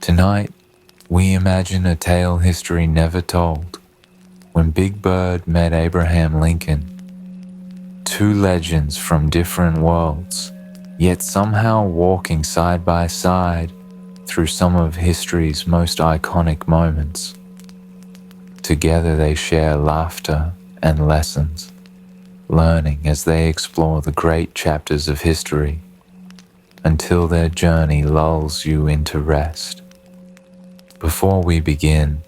Tonight, we imagine a tale history never told. When Big Bird met Abraham Lincoln, two legends from different worlds, yet somehow walking side by side through some of history's most iconic moments. Together they share laughter and lessons, learning as they explore the great chapters of history until their journey lulls you into rest. Before we begin,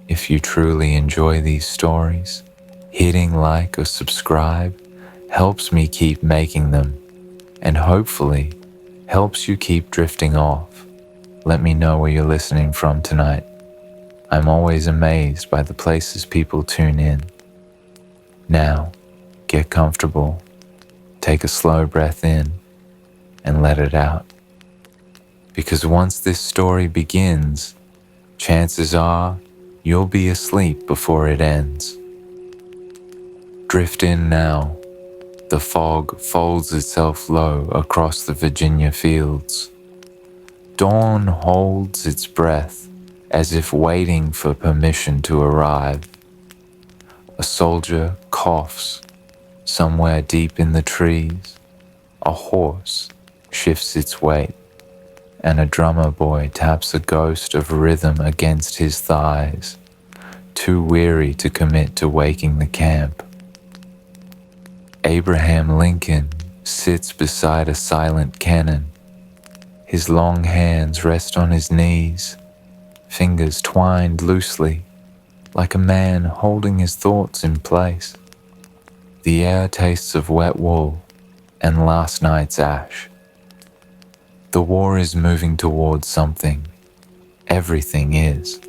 if you truly enjoy these stories, hitting like or subscribe helps me keep making them and hopefully helps you keep drifting off. Let me know where you're listening from tonight. I'm always amazed by the places people tune in. Now, get comfortable, take a slow breath in, and let it out. Because once this story begins, chances are you'll be asleep before it ends. Drift in now. The fog folds itself low across the Virginia fields. Dawn holds its breath as if waiting for permission to arrive. A soldier coughs somewhere deep in the trees. A horse shifts its weight, and a drummer boy taps a ghost of rhythm against his thighs, too weary to commit to waking the camp. Abraham Lincoln sits beside a silent cannon. His long hands rest on his knees, fingers twined loosely, like a man holding his thoughts in place. The air tastes of wet wool and last night's ash. The war is moving towards something. Everything is.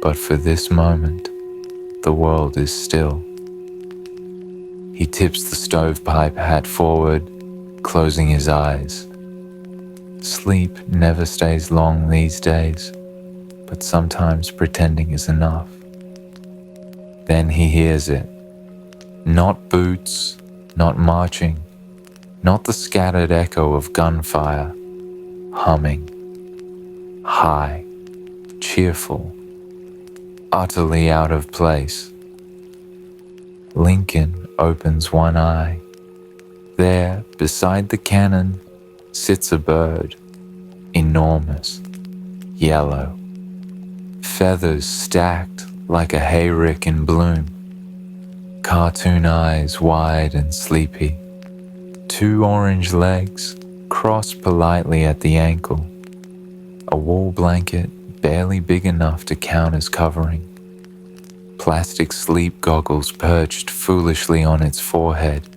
But for this moment, the world is still. He tips the stovepipe hat forward, closing his eyes. Sleep never stays long these days, but sometimes pretending is enough. Then he hears it. Not boots, not marching, not the scattered echo of gunfire. Humming. High, cheerful, utterly out of place. Lincoln opens one eye. There, beside the cannon, sits a bird, enormous, yellow, feathers stacked like a hayrick in bloom, cartoon eyes wide and sleepy, two orange legs crossed politely at the ankle, a wool blanket barely big enough to count as covering, plastic sleep goggles perched foolishly on its forehead,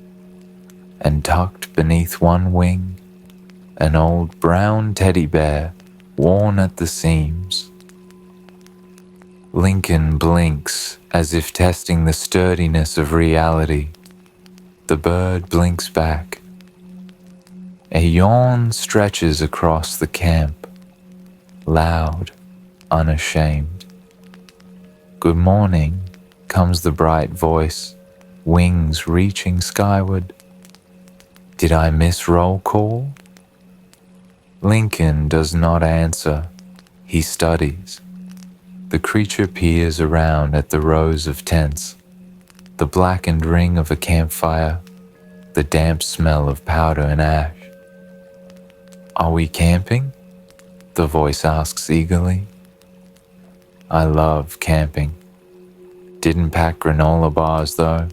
and tucked beneath one wing, an old brown teddy bear worn at the seams. Lincoln blinks as if testing the sturdiness of reality. The bird blinks back. A yawn stretches across the camp, loud, unashamed. Good morning, comes the bright voice, wings reaching skyward. Did I miss roll call? Lincoln does not answer. He studies. The creature peers around at the rows of tents, the blackened ring of a campfire, the damp smell of powder and ash. Are we camping? The voice asks eagerly. I love camping. Didn't pack granola bars though.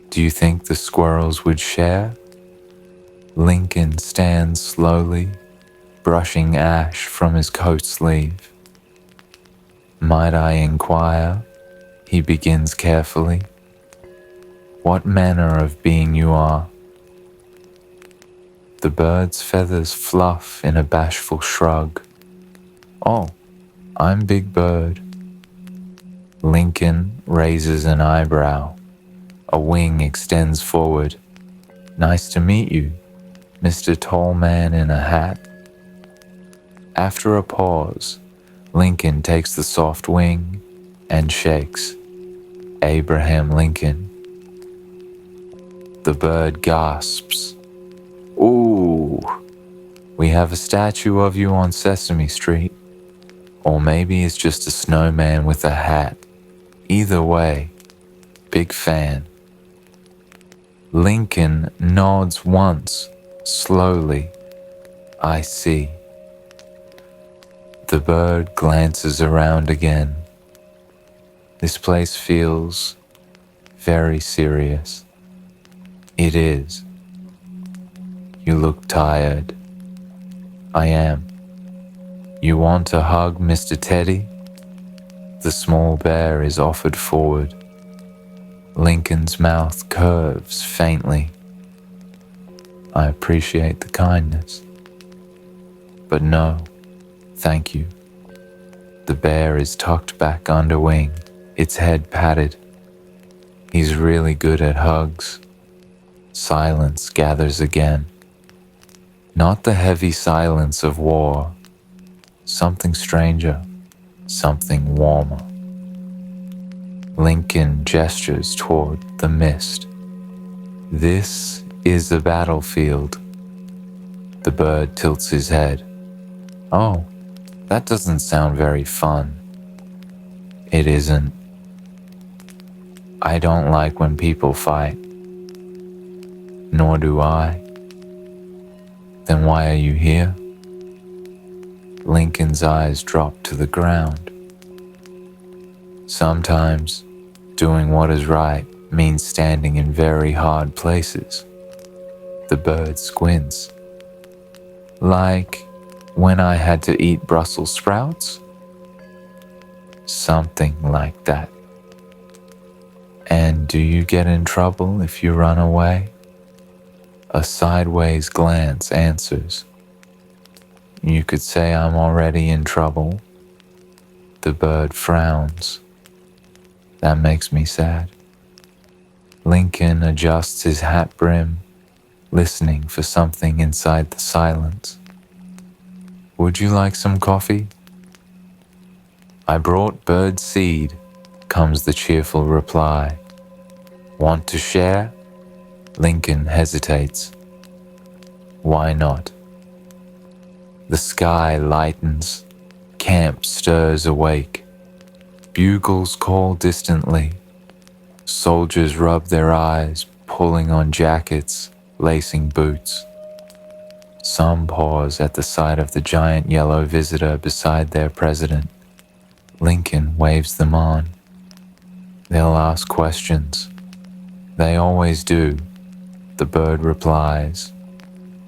Do you think the squirrels would share? Lincoln stands slowly, brushing ash from his coat sleeve. Might I inquire? He begins carefully. What manner of being you are? The bird's feathers fluff in a bashful shrug. Oh, I'm Big Bird. Lincoln raises an eyebrow. A wing extends forward. Nice to meet you, Mr. Tall Man in a hat. After a pause, Lincoln takes the soft wing and shakes. Abraham Lincoln. The bird gasps. Ooh, we have a statue of you on Sesame Street. Or maybe it's just a snowman with a hat. Either way, big fan. Lincoln nods once, slowly. I see. The bird glances around again. This place feels very serious. It is. You look tired. I am. You want a hug, Mr. Teddy? The small bear is offered forward. Lincoln's mouth curves faintly. I appreciate the kindness. But no, thank you. The bear is tucked back under wing, its head patted. He's really good at hugs. Silence gathers again. Not the heavy silence of war. Something stranger, something warmer. Lincoln gestures toward the mist. This is a battlefield. The bird tilts his head. Oh, that doesn't sound very fun. It isn't. I don't like when people fight. Nor do I. Then why are you here? Lincoln's eyes drop to the ground. Sometimes, doing what is right means standing in very hard places. The bird squints. Like when I had to eat Brussels sprouts? Something like that. And do you get in trouble if you run away? A sideways glance answers. You could say I'm already in trouble. The bird frowns. That makes me sad. Lincoln adjusts his hat brim, listening for something inside the silence. Would you like some coffee? I brought bird seed, comes the cheerful reply. Want to share? Lincoln hesitates. Why not? The sky lightens. Camp stirs awake. Bugles call distantly. Soldiers rub their eyes, pulling on jackets, lacing boots. Some pause at the sight of the giant yellow visitor beside their president. Lincoln waves them on. They'll ask questions. They always do. The bird replies.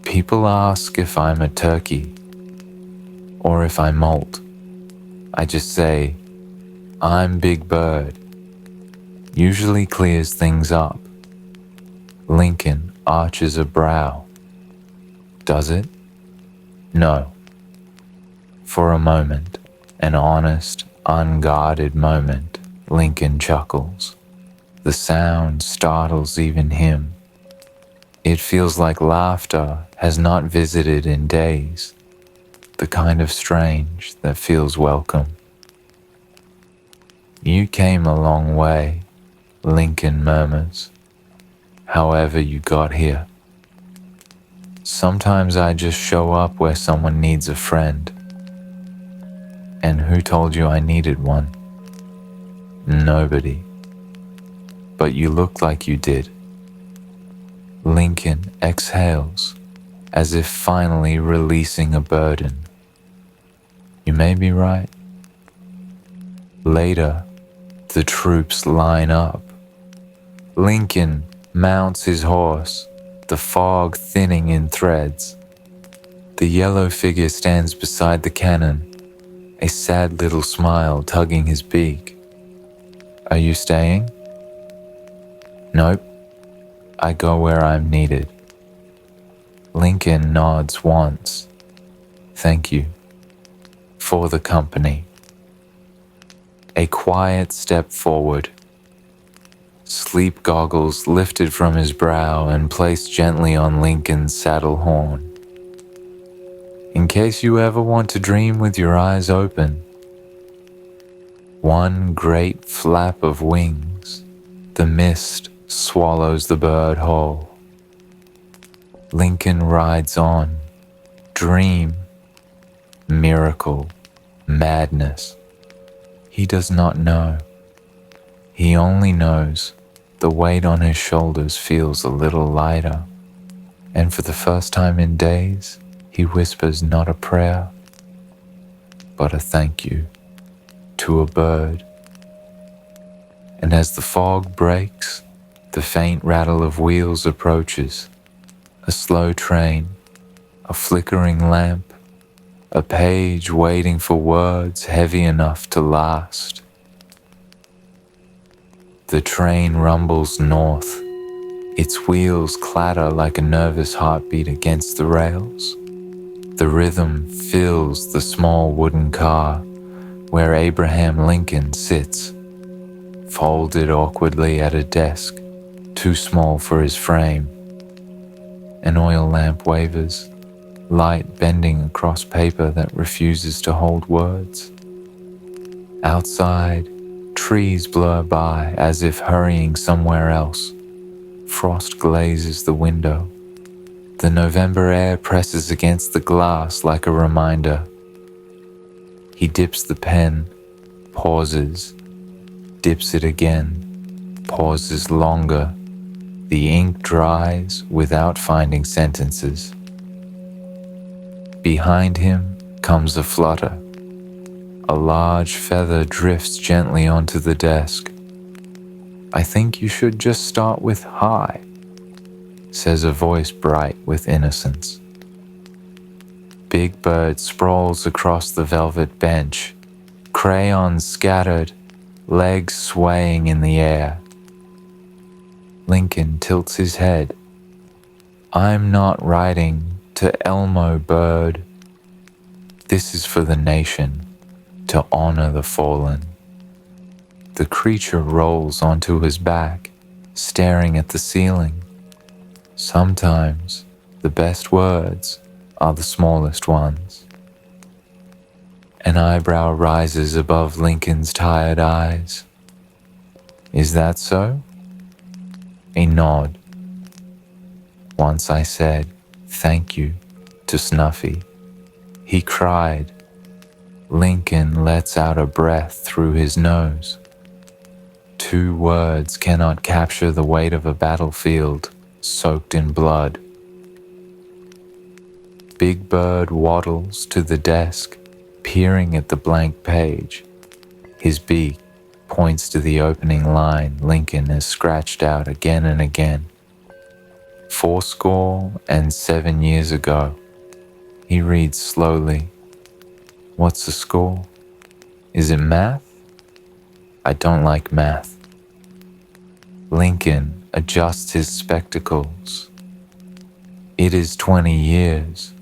People ask if I'm a turkey or if I molt. I just say, I'm Big Bird. Usually clears things up. Lincoln arches a brow. Does it? No. For a moment, an honest, unguarded moment, Lincoln chuckles. The sound startles even him. It feels like laughter has not visited in days, the kind of strange that feels welcome. You came a long way, Lincoln murmurs, however you got here. Sometimes I just show up where someone needs a friend. And who told you I needed one? Nobody. But you look like you did. Lincoln exhales, as if finally releasing a burden. You may be right. Later, the troops line up. Lincoln mounts his horse, the fog thinning in threads. The yellow figure stands beside the cannon, a sad little smile tugging his beak. Are you staying? Nope. I go where I'm needed. Lincoln nods once. Thank you. For the company. A quiet step forward. Sleep goggles lifted from his brow and placed gently on Lincoln's saddle horn. In case you ever want to dream with your eyes open. One great flap of wings, the mist swallows the bird whole. Lincoln rides on, dream, miracle, madness. He does not know. He only knows the weight on his shoulders feels a little lighter, and for the first time in days, he whispers not a prayer, but a thank you to a bird. And as the fog breaks, the faint rattle of wheels approaches, a slow train, a flickering lamp, a page waiting for words heavy enough to last. The train rumbles north, its wheels clatter like a nervous heartbeat against the rails. The rhythm fills the small wooden car where Abraham Lincoln sits, folded awkwardly at a desk, too small for his frame. An oil lamp wavers, light bending across paper that refuses to hold words. Outside, trees blur by as if hurrying somewhere else. Frost glazes the window. The November air presses against the glass like a reminder. He dips the pen, pauses, dips it again, pauses longer. The ink dries without finding sentences. Behind him comes a flutter. A large feather drifts gently onto the desk. "I think you should just start with hi," says a voice bright with innocence. Big Bird sprawls across the velvet bench, crayons scattered, legs swaying in the air. Lincoln tilts his head. "I'm not writing to Elmo Bird. This is for the nation, to honor the fallen." The creature rolls onto his back, staring at the ceiling. Sometimes the best words are the smallest ones. An eyebrow rises above Lincoln's tired eyes. "Is that so?" A nod. "Once I said thank you to Snuffy. He cried." Lincoln lets out a breath through his nose. Two words cannot capture the weight of a battlefield soaked in blood. Big Bird waddles to the desk, peering at the blank page. His beak points to the opening line Lincoln has scratched out again and again. 7 years ago. He reads slowly. "What's the score? Is it math? I don't like math." Lincoln adjusts his spectacles. "It is 20 years.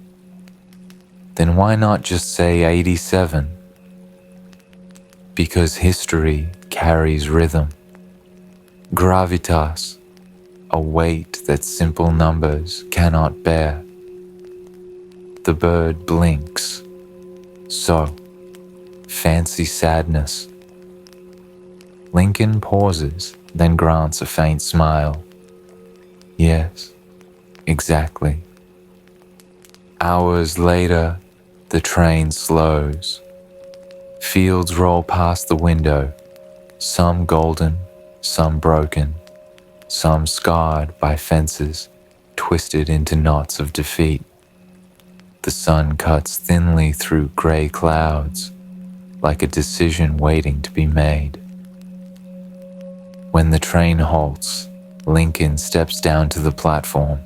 Then why not just say 87? Because history carries rhythm. Gravitas, a weight that simple numbers cannot bear." The bird blinks. "So, fancy sadness." Lincoln pauses, then grants a faint smile. "Yes, exactly." Hours later, the train slows. Fields roll past the window, some golden, some broken, some scarred by fences, twisted into knots of defeat. The sun cuts thinly through gray clouds, like a decision waiting to be made. When the train halts, Lincoln steps down to the platform.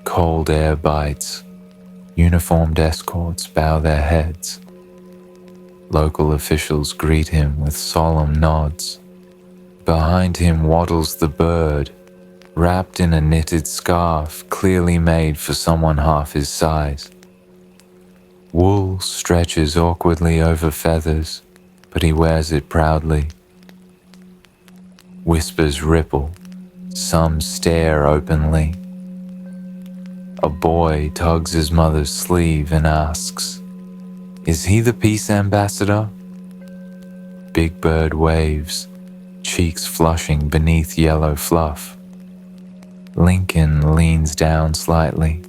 Cold air bites. Uniformed escorts bow their heads. Local officials greet him with solemn nods. Behind him waddles the bird, wrapped in a knitted scarf clearly made for someone half his size. Wool stretches awkwardly over feathers, but he wears it proudly. Whispers ripple, some stare openly. A boy tugs his mother's sleeve and asks, "Is he the peace ambassador?" Big Bird waves, cheeks flushing beneath yellow fluff. Lincoln leans down slightly.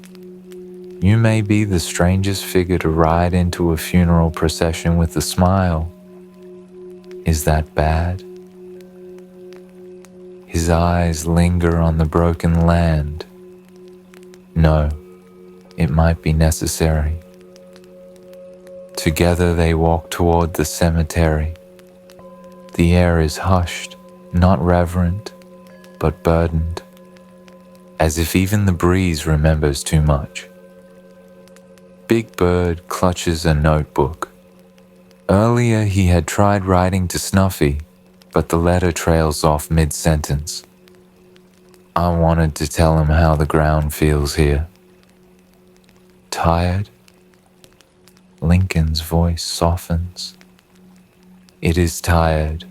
You may be the strangest figure to ride into a funeral procession with a smile. Is that bad? His eyes linger on the broken land. No, it might be necessary. Together they walk toward the cemetery. The air is hushed, not reverent, but burdened, as if even the breeze remembers too much. Big Bird clutches a notebook. Earlier he had tried writing to Snuffy, but the letter trails off mid-sentence. I wanted to tell him how the ground feels here. Tired? Lincoln's voice softens. It is tired.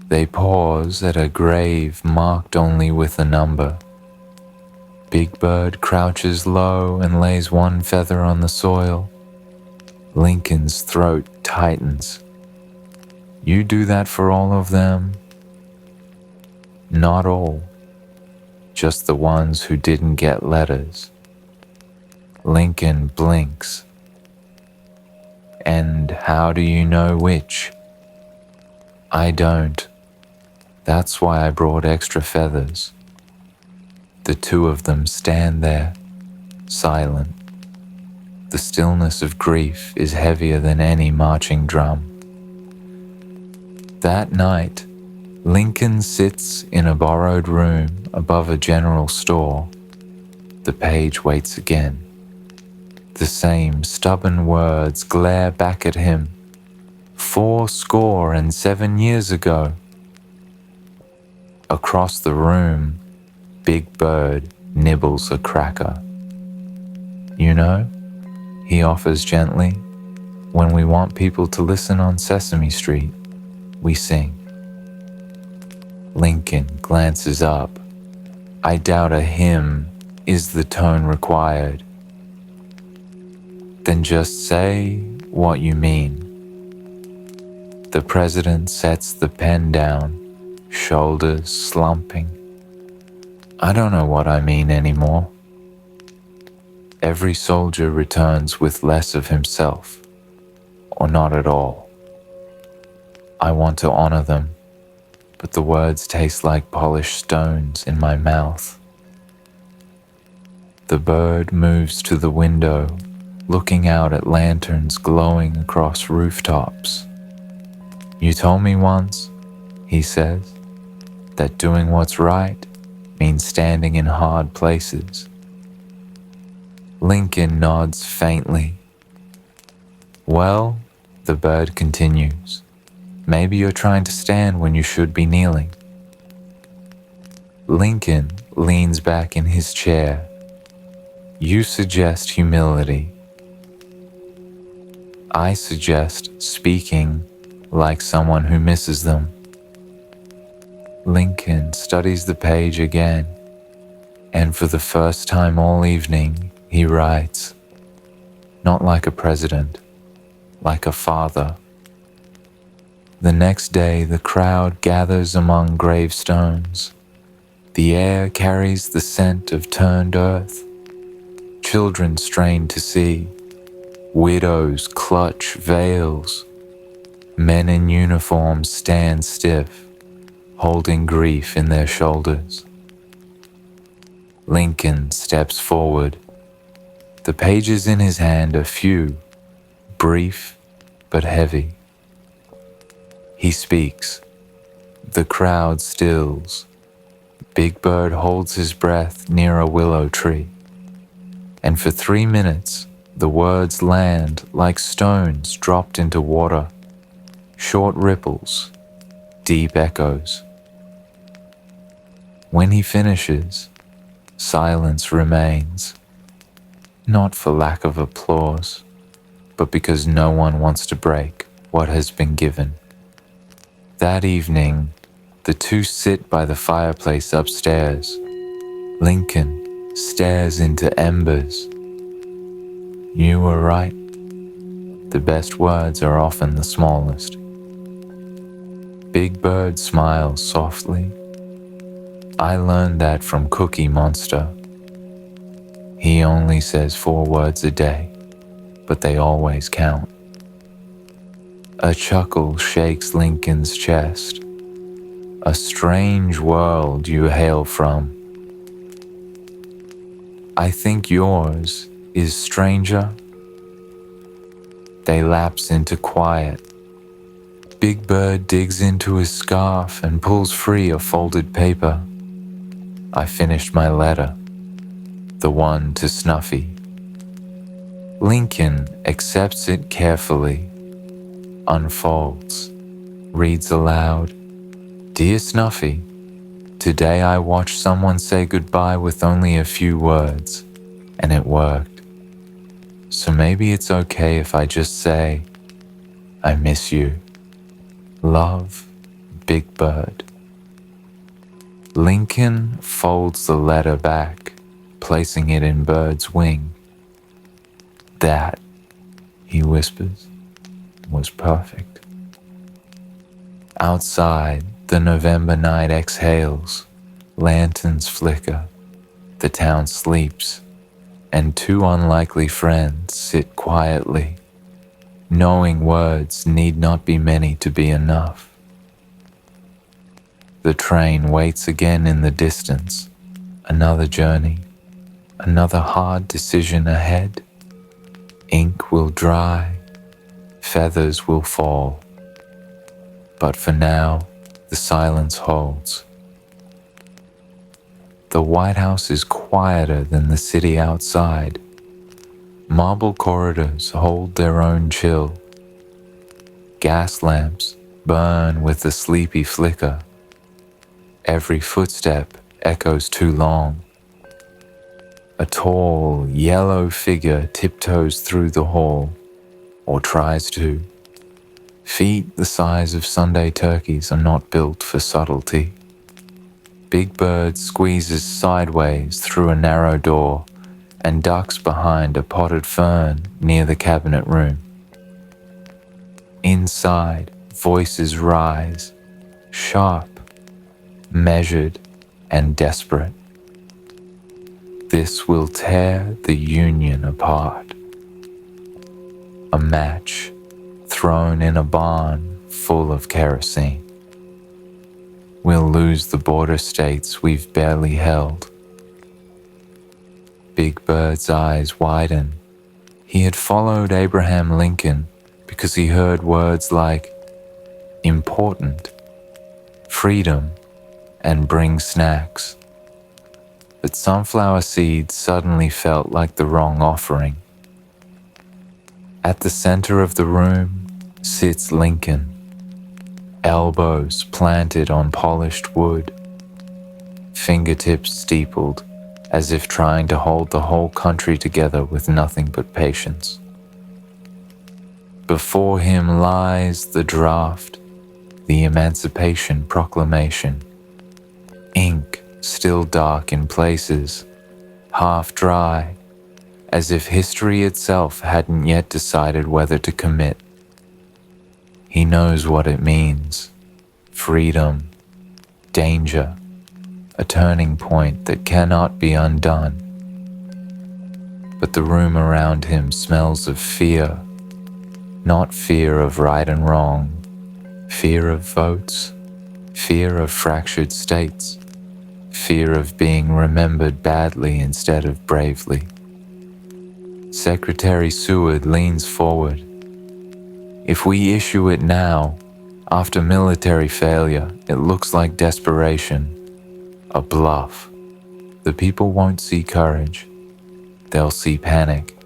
They pause at a grave marked only with a number. Big Bird crouches low and lays one feather on the soil. Lincoln's throat tightens. You do that for all of them? Not all. Just the ones who didn't get letters. Lincoln blinks. And how do you know which? I don't. That's why I brought extra feathers. The two of them stand there, silent. The stillness of grief is heavier than any marching drum. That night, Lincoln sits in a borrowed room above a general store. The page waits again. The same stubborn words glare back at him. 77 years ago. Across the room, Big Bird nibbles a cracker. You know, he offers gently, when we want people to listen on Sesame Street, we sing. Lincoln glances up. I doubt a hymn is the tone required. Then just say what you mean. The president sets the pen down, shoulders slumping. I don't know what I mean anymore. Every soldier returns with less of himself, or not at all. I want to honor them, but the words taste like polished stones in my mouth. The bird moves to the window, looking out at lanterns glowing across rooftops. You told me once, he says, that doing what's right means standing in hard places. Lincoln nods faintly. Well, the bird continues, maybe you're trying to stand when you should be kneeling. Lincoln leans back in his chair. You suggest humility. I suggest speaking like someone who misses them. Lincoln studies the page again, and for the first time all evening, he writes, not like a president, like a father. The next day, the crowd gathers among gravestones. The air carries the scent of turned earth. Children strain to see. Widows clutch veils. Men in uniform stand stiff, holding grief in their shoulders. Lincoln steps forward. The pages in his hand are few, brief but heavy. He speaks. The crowd stills. Big Bird holds his breath near a willow tree. And for 3 minutes, the words land like stones dropped into water. Short ripples, deep echoes. When he finishes, silence remains. Not for lack of applause, but because no one wants to break what has been given. That evening, the two sit by the fireplace upstairs. Lincoln stares into embers. You were right. The best words are often the smallest. Big Bird smiles softly. I learned that from Cookie Monster. He only says 4 words a day, but they always count. A chuckle shakes Lincoln's chest. A strange world you hail from. I think yours is stranger. They lapse into quiet. Big Bird digs into his scarf and pulls free a folded paper. I finished my letter, the one to Snuffy. Lincoln accepts it carefully, unfolds, reads aloud. Dear Snuffy, today I watched someone say goodbye with only a few words, and it worked. So maybe it's okay if I just say, I miss you. Love, Big Bird. Lincoln folds the letter back, placing it in Bird's wing. That, he whispers, was perfect. Outside, the November night exhales, lanterns flicker, the town sleeps, and 2 unlikely friends sit quietly, knowing words need not be many to be enough. The train waits again in the distance, another journey, another hard decision ahead. Ink will dry, feathers will fall, but for now, the silence holds. The White House is quieter than the city outside. Marble corridors hold their own chill. Gas lamps burn with a sleepy flicker. Every footstep echoes too long. A tall, yellow figure tiptoes through the hall, or tries to. Feet the size of Sunday turkeys are not built for subtlety. Big Bird squeezes sideways through a narrow door and ducks behind a potted fern near the cabinet room. Inside, voices rise, sharp, measured, and desperate. This will tear the Union apart. A match thrown in a barn full of kerosene. We'll lose the border states we've barely held. Big Bird's eyes widen. He had followed Abraham Lincoln because he heard words like important, freedom, and bring snacks. But sunflower seeds suddenly felt like the wrong offering. At the center of the room sits Lincoln, elbows planted on polished wood, fingertips steepled as if trying to hold the whole country together with nothing but patience. Before him lies the draft, the Emancipation Proclamation, ink still dark in places, half dry, as if history itself hadn't yet decided whether to commit. He knows what it means: freedom, danger, a turning point that cannot be undone. But the room around him smells of fear, not fear of right and wrong, fear of votes, fear of fractured states, fear of being remembered badly instead of bravely. Secretary Seward leans forward. If we issue it now, after military failure, it looks like desperation, a bluff. The people won't see courage. They'll see panic.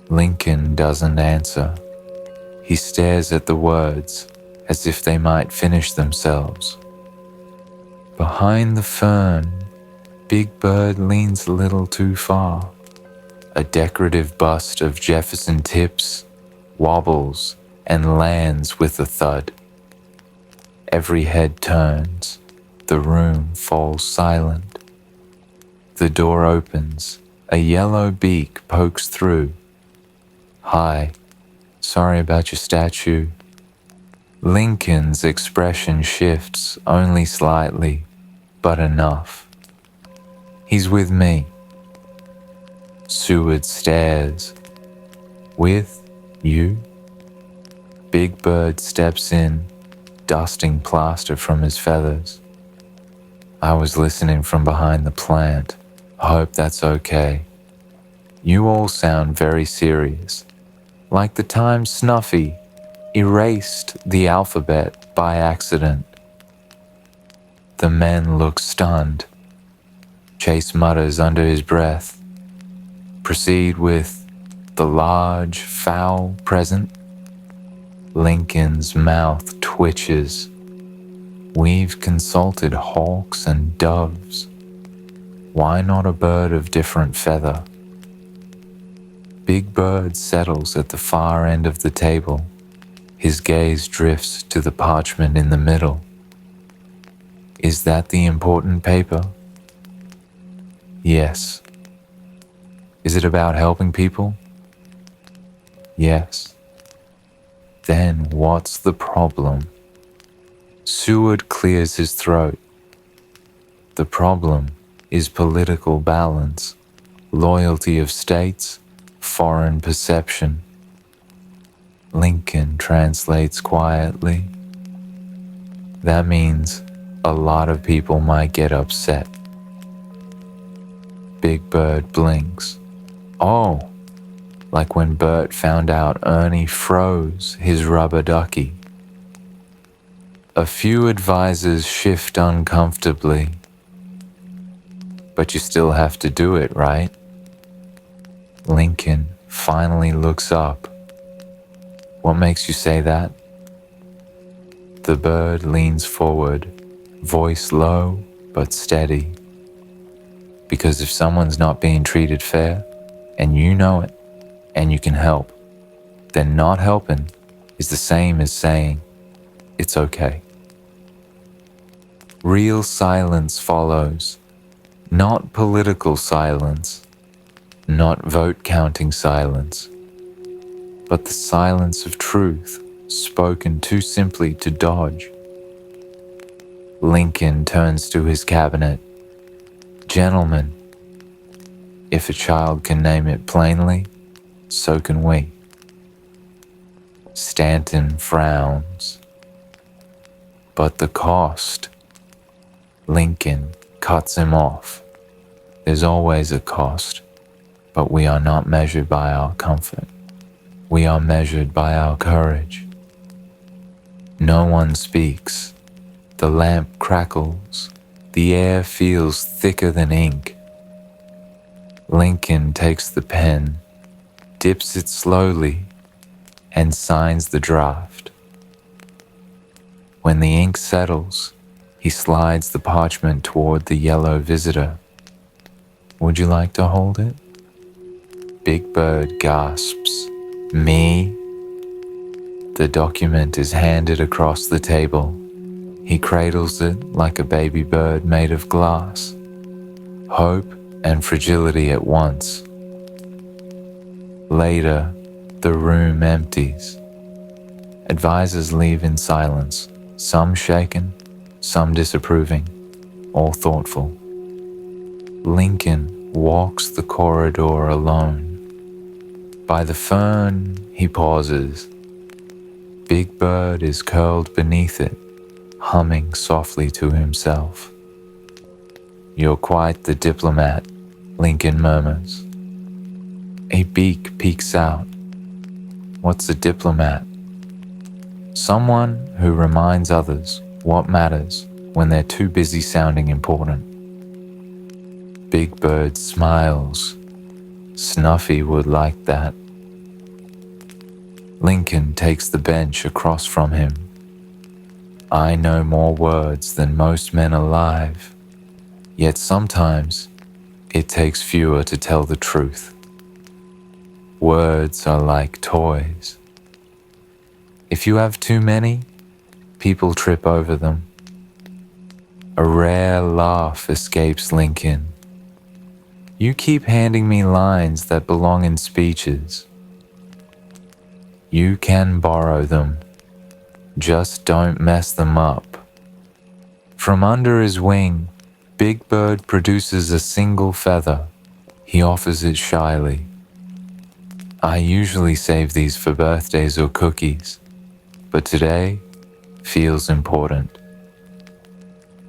Lincoln doesn't answer. He stares at the words as if they might finish themselves. Behind the fern, Big Bird leans a little too far. A decorative bust of Jefferson tips, wobbles, and lands with a thud. Every head turns. The room falls silent. The door opens. A yellow beak pokes through. Hi, sorry about your statue. Lincoln's expression shifts only slightly, but enough. He's with me. Seward stares. With you? Big Bird steps in, dusting plaster from his feathers. I was listening from behind the plant. Hope that's okay. You all sound very serious, like the time Snuffy erased the alphabet by accident. The men look stunned. Chase mutters under his breath. Proceed with the large, foul present. Lincoln's mouth twitches. We've consulted hawks and doves. Why not a bird of different feather? Big Bird settles at the far end of the table. His gaze drifts to the parchment in the middle. Is that the important paper? Yes. Is it about helping people? Yes. Then what's the problem? Seward clears his throat. The problem is political balance, loyalty of states, foreign perception. Lincoln translates quietly. That means a lot of people might get upset. Big Bird blinks. Oh, like when Bert found out Ernie froze his rubber ducky. A few advisors shift uncomfortably. But you still have to do it, right? Lincoln finally looks up. What makes you say that? The bird leans forward, voice low but steady. Because if someone's not being treated fair, and you know it, and you can help, then not helping is the same as saying, it's okay. Real silence follows, not political silence, not vote-counting silence, but the silence of truth spoken too simply to dodge. Lincoln turns to his cabinet. Gentlemen, if a child can name it plainly, so can we. Stanton frowns. But the cost. Lincoln cuts him off. There's always a cost, but we are not measured by our comfort. We are measured by our courage. No one speaks. The lamp crackles. The air feels thicker than ink. Lincoln takes the pen, dips it slowly, and signs the draft. When the ink settles, he slides the parchment toward the yellow visitor. Would you like to hold it? Big Bird gasps. Me? The document is handed across the table. He cradles it like a baby bird made of glass. Hope and fragility at once. Later, the room empties. Advisors leave in silence, some shaken, some disapproving, all thoughtful. Lincoln walks the corridor alone. By the fern, he pauses. Big Bird is curled beneath it, humming softly to himself. You're quite the diplomat, Lincoln murmurs. A beak peeks out. What's a diplomat? Someone who reminds others what matters when they're too busy sounding important. Big Bird smiles. Snuffy would like that. Lincoln takes the bench across from him. I know more words than most men alive, yet sometimes it takes fewer to tell the truth. Words are like toys. If you have too many, people trip over them. A rare laugh escapes Lincoln. You keep handing me lines that belong in speeches. You can borrow them. Just don't mess them up. From under his wing, Big Bird produces a single feather. He offers it shyly. I usually save these for birthdays or cookies, but today feels important.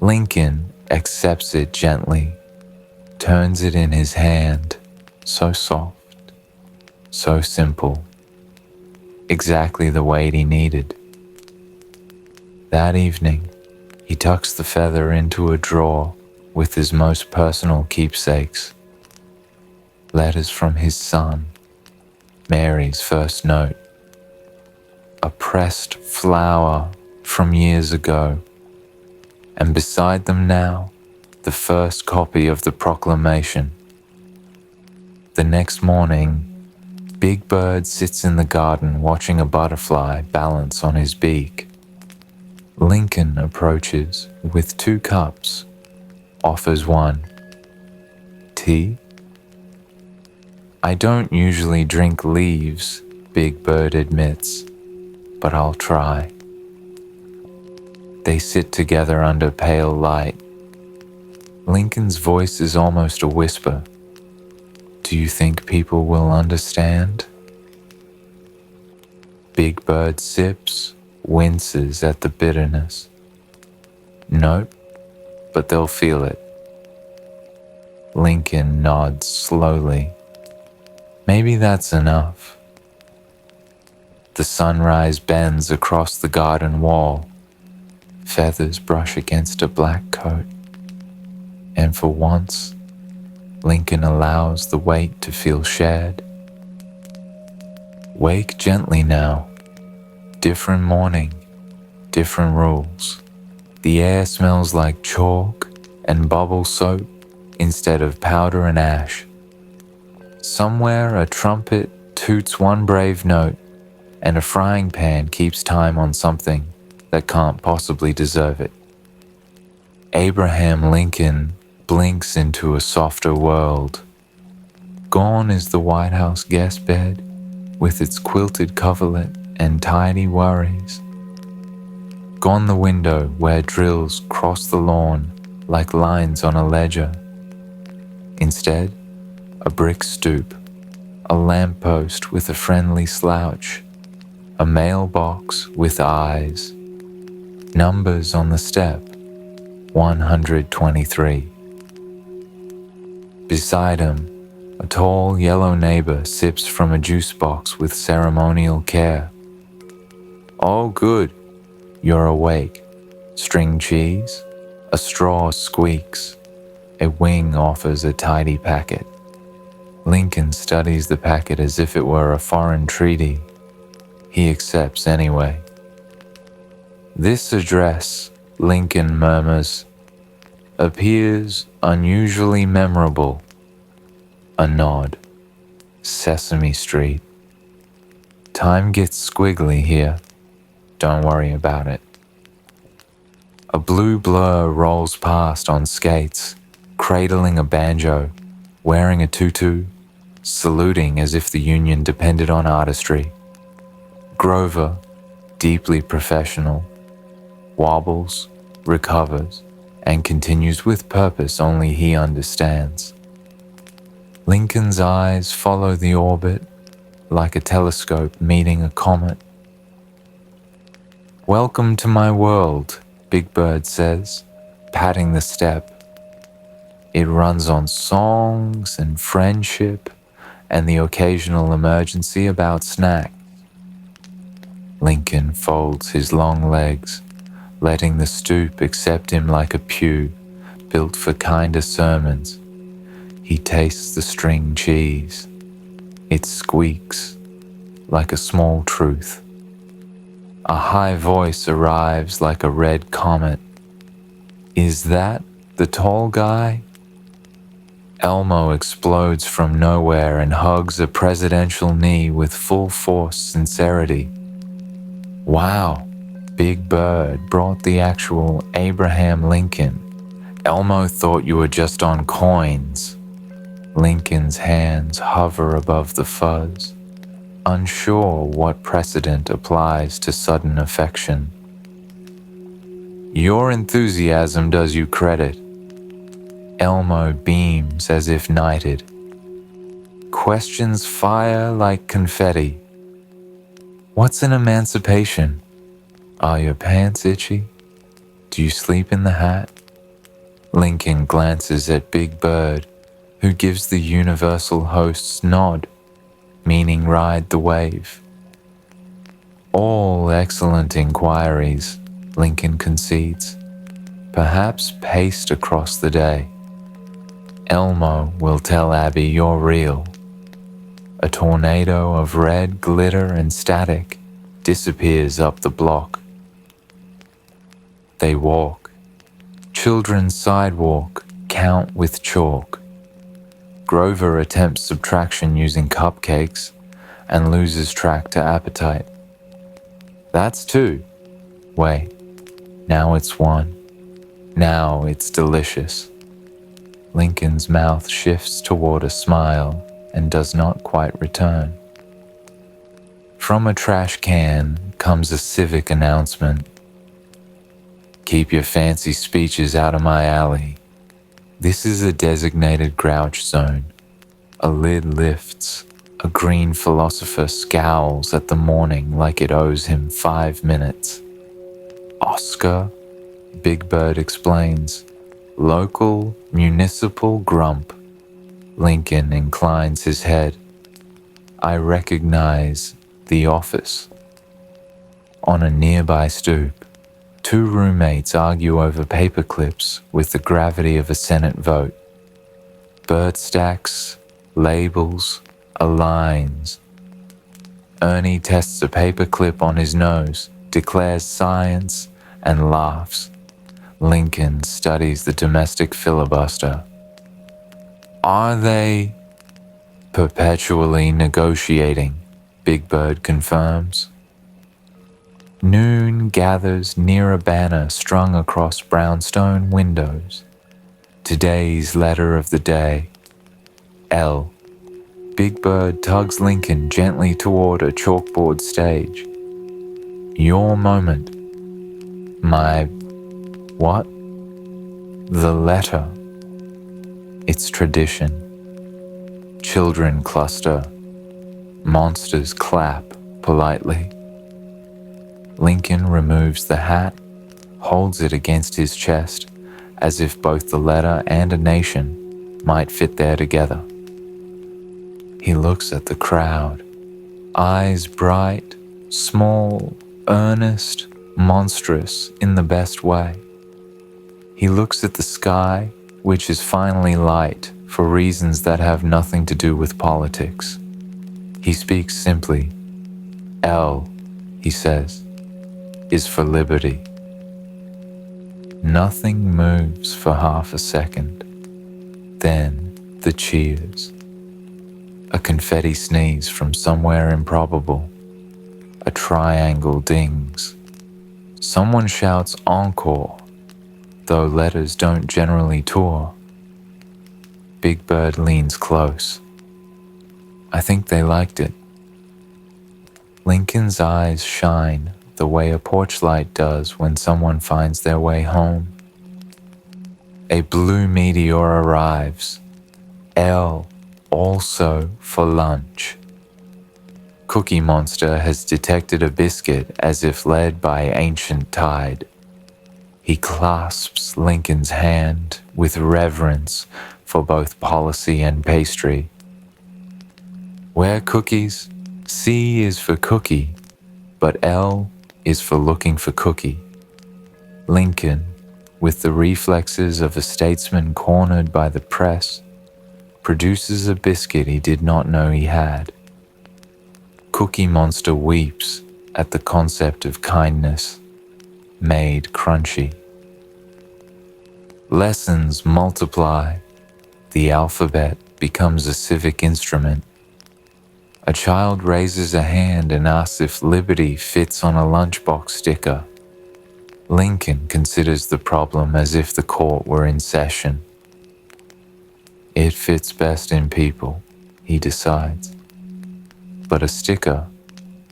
Lincoln accepts it gently, turns it in his hand, so soft, so simple, exactly the weight he needed. That evening, he tucks the feather into a drawer with his most personal keepsakes. Letters from his son, Mary's first note, a pressed flower from years ago, and beside them now, the first copy of the proclamation. The next morning, Big Bird sits in the garden watching a butterfly balance on his beak. Lincoln approaches with 2 cups, offers one. Tea? I don't usually drink leaves, Big Bird admits, but I'll try. They sit together under pale light. Lincoln's voice is almost a whisper. Do you think people will understand? Big Bird sips, winces at the bitterness. Nope, but they'll feel it. Lincoln nods slowly. Maybe that's enough. The sunrise bends across the garden wall. Feathers brush against a black coat. And for once, Lincoln allows the weight to feel shared. Wake gently now. Different morning, different rules. The air smells like chalk and bubble soap instead of powder and ash. Somewhere a trumpet toots one brave note, and a frying pan keeps time on something that can't possibly deserve it. Abraham Lincoln blinks into a softer world. Gone is the White House guest bed with its quilted coverlet and tidy worries. Gone the window where drills cross the lawn like lines on a ledger. Instead, a brick stoop, a lamppost with a friendly slouch, a mailbox with eyes, numbers on the step, 123. Beside him, a tall yellow neighbor sips from a juice box with ceremonial care. Oh good, you're awake. String cheese, a straw squeaks, a wing offers a tidy packet. Lincoln studies the packet as if it were a foreign treaty. He accepts anyway. This address, Lincoln murmurs, appears unusually memorable. A nod. Sesame Street. Time gets squiggly here. Don't worry about it. A blue blur rolls past on skates, cradling a banjo, wearing a tutu, saluting as if the union depended on artistry. Grover, deeply professional, wobbles, recovers, and continues with purpose only he understands. Lincoln's eyes follow the orbit like a telescope meeting a comet. Welcome to my world, Big Bird says, patting the step. It runs on songs and friendship and the occasional emergency about snacks. Lincoln folds his long legs, letting the stoop accept him like a pew built for kinder sermons. He tastes the string cheese. It squeaks like a small truth. A high voice arrives like a red comet. Is that the tall guy? Elmo explodes from nowhere and hugs a presidential knee with full force sincerity. Wow, Big Bird brought the actual Abraham Lincoln. Elmo thought you were just on coins. Lincoln's hands hover above the fuzz, unsure what precedent applies to sudden affection. Your enthusiasm does you credit. Elmo beams as if knighted. Questions fire like confetti. What's an emancipation? Are your pants itchy? Do you sleep in the hat? Lincoln glances at Big Bird, who gives the universal host's nod, meaning ride the wave. All excellent inquiries, Lincoln concedes, perhaps paced across the day. Elmo will tell Abby you're real. A tornado of red glitter and static disappears up the block. They walk. Children's sidewalk count with chalk. Grover attempts subtraction using cupcakes and loses track to appetite. That's two. Wait, now it's one. Now it's delicious. Lincoln's mouth shifts toward a smile and does not quite return. From a trash can comes a civic announcement. Keep your fancy speeches out of my alley. This is a designated grouch zone. A lid lifts. A green philosopher scowls at the morning like it owes him 5 minutes. Oscar, Big Bird explains. Local municipal grump. Lincoln inclines his head. I recognize the office. On a nearby stoop, two roommates argue over paper clips with the gravity of a Senate vote. Bird stacks, labels, aligns. Ernie tests a paper clip on his nose, declares science, and laughs. Lincoln studies the domestic filibuster. Are they perpetually negotiating? Big Bird confirms. Noon gathers near a banner strung across brownstone windows. Today's letter of the day. L. Big Bird tugs Lincoln gently toward a chalkboard stage. Your moment. My what? The letter. It's tradition. Children cluster. Monsters clap politely. Lincoln removes the hat, holds it against his chest, as if both the letter and a nation might fit there together. He looks at the crowd, eyes bright, small, earnest, monstrous in the best way. He looks at the sky, which is finally light for reasons that have nothing to do with politics. He speaks simply. L, he says, is for liberty. Nothing moves for half a second. Then the cheers. A confetti sneeze from somewhere improbable. A triangle dings. Someone shouts encore, though letters don't generally tour. Big Bird leans close. I think they liked it. Lincoln's eyes shine the way a porch light does when someone finds their way home. A blue meteor arrives. L, also for lunch. Cookie Monster has detected a biscuit as if led by ancient tide. He clasps Lincoln's hand with reverence for both policy and pastry. Where cookies, C is for cookie, but L is for looking for cookie. Lincoln, with the reflexes of a statesman cornered by the press, produces a biscuit he did not know he had. Cookie Monster weeps at the concept of kindness, made crunchy. Lessons multiply. The alphabet becomes a civic instrument. A child raises a hand and asks if liberty fits on a lunchbox sticker. Lincoln considers the problem as if the court were in session. It fits best in people, he decides. But a sticker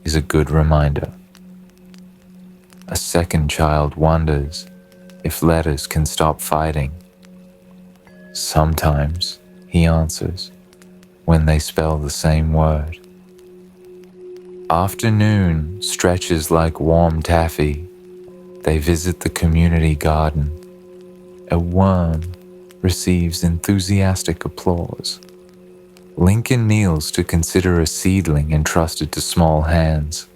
is a good reminder. A second child wonders if letters can stop fighting. Sometimes, he answers. when they spell the same word. Afternoon stretches like warm taffy. They visit the community garden. A worm receives enthusiastic applause. Lincoln kneels to consider a seedling entrusted to small hands.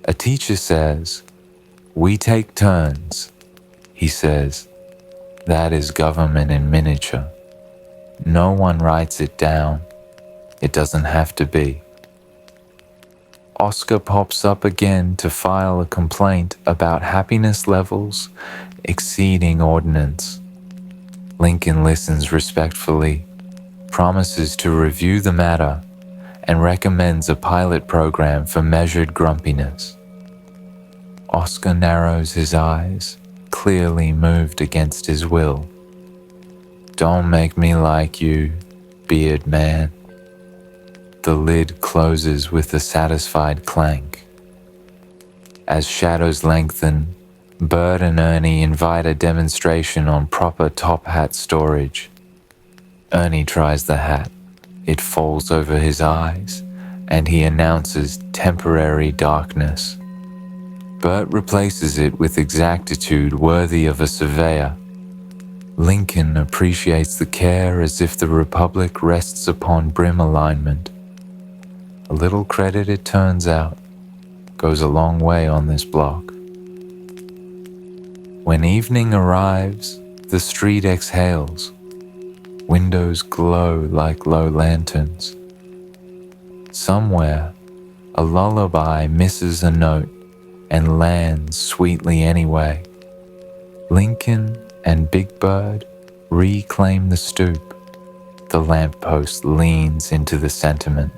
A teacher says, "We take turns." He says, "That is government in miniature. No one writes it down. It doesn't have to be." Oscar pops up again to file a complaint about happiness levels exceeding ordinance. Lincoln listens respectfully, promises to review the matter, and recommends a pilot program for measured grumpiness. Oscar narrows his eyes, clearly moved against his will. "Don't make me like you, beard man." The lid closes with a satisfied clank. As shadows lengthen, Bert and Ernie invite a demonstration on proper top hat storage. Ernie tries the hat. It falls over his eyes, and he announces temporary darkness. Bert replaces it with exactitude worthy of a surveyor. Lincoln appreciates the care as if the Republic rests upon brim alignment. A little credit, it turns out, goes a long way on this block. When evening arrives, the street exhales. Windows glow like low lanterns. Somewhere, a lullaby misses a note and lands sweetly anyway. Lincoln and Big Bird reclaim the stoop. The lamppost leans into the sentiment.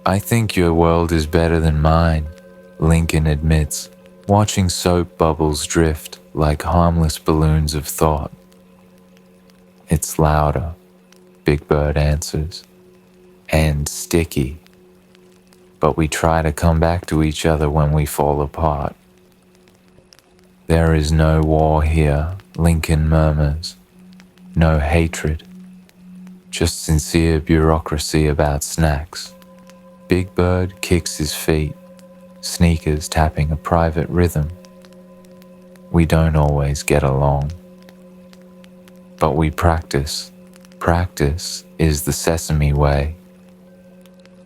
"I think your world is better than mine," Lincoln admits, watching soap bubbles drift like harmless balloons of thought. "It's louder," Big Bird answers, "and sticky. But we try to come back to each other when we fall apart." "There is no war here," Lincoln murmurs. "No hatred. Just sincere bureaucracy about snacks." Big Bird kicks his feet, sneakers tapping a private rhythm. "We don't always get along. But we practice. Practice is the Sesame way."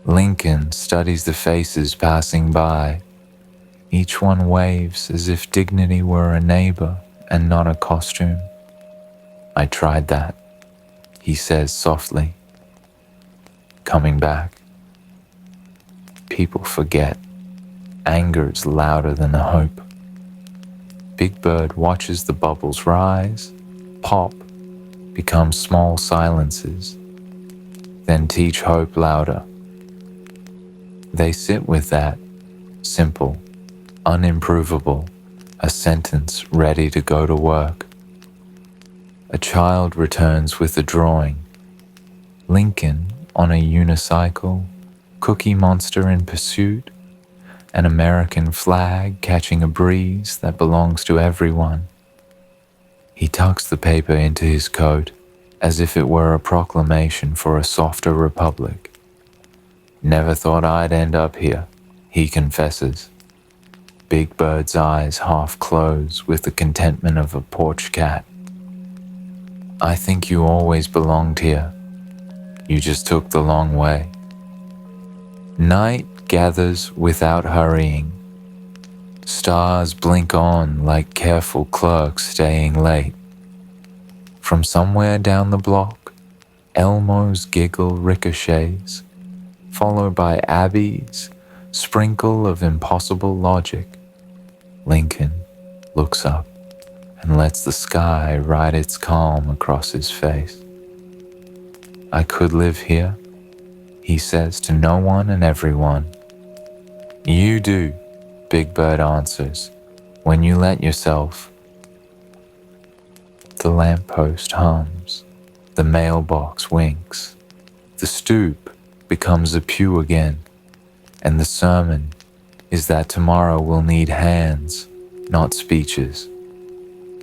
Lincoln studies the faces passing by. Each one waves as if dignity were a neighbor and not a costume. "I tried that," he says softly. "Coming back. People forget. Anger's louder than a hope." Big Bird watches the bubbles rise, pop, become small silences, then teach hope louder. They sit with that, simple, unimprovable, a sentence ready to go to work. A child returns with a drawing. Lincoln on a unicycle, Cookie Monster in pursuit, an American flag catching a breeze that belongs to everyone. He tucks the paper into his coat as if it were a proclamation for a softer republic. "Never thought I'd end up here," he confesses. Big Bird's eyes half close with the contentment of a porch cat. "I think you always belonged here. You just took the long way." Night gathers without hurrying. Stars blink on like careful clerks staying late. From somewhere down the block, Elmo's giggle ricochets, followed by Abby's sprinkle of impossible logic. Lincoln looks up and lets the sky ride its calm across his face. "I could live here," he says to no one and everyone. "You do," Big Bird answers, "when you let yourself." The lamppost hums. The mailbox winks. The stoop becomes a pew again, and the sermon is that tomorrow will need hands, not speeches.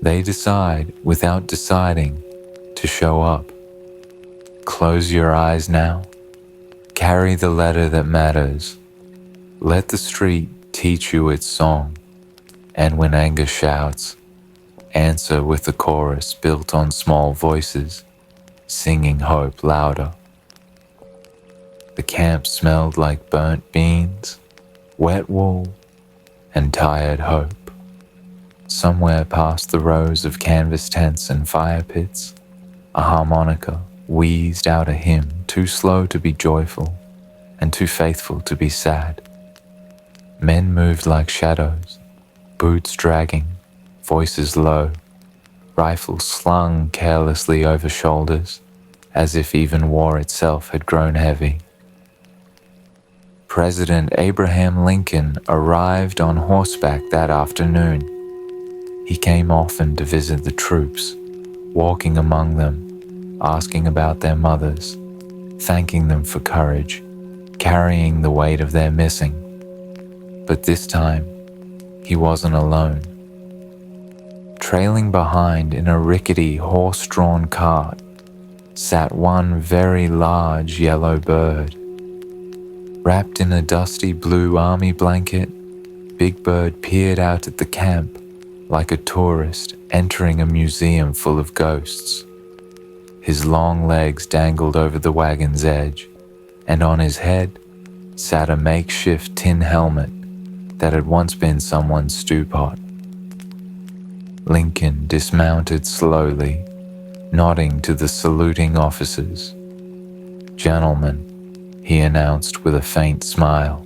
They decide, without deciding, to show up. Close your eyes now. Carry the letter that matters. Let the street teach you its song. And when anger shouts, answer with a chorus built on small voices, singing hope louder. The camp smelled like burnt beans, wet wool, and tired hope. Somewhere past the rows of canvas tents and fire pits, a harmonica wheezed out a hymn too slow to be joyful and too faithful to be sad. Men moved like shadows, boots dragging, voices low, rifles slung carelessly over shoulders, as if even war itself had grown heavy. President Abraham Lincoln arrived on horseback that afternoon. He came often to visit the troops, walking among them, asking about their mothers, thanking them for courage, carrying the weight of their missing. But this time, he wasn't alone. Trailing behind in a rickety horse-drawn cart sat one very large yellow bird. Wrapped in a dusty blue army blanket, Big Bird peered out at the camp like a tourist entering a museum full of ghosts. His long legs dangled over the wagon's edge, and on his head sat a makeshift tin helmet that had once been someone's stew pot. Lincoln dismounted slowly, nodding to the saluting officers. "Gentlemen," he announced with a faint smile,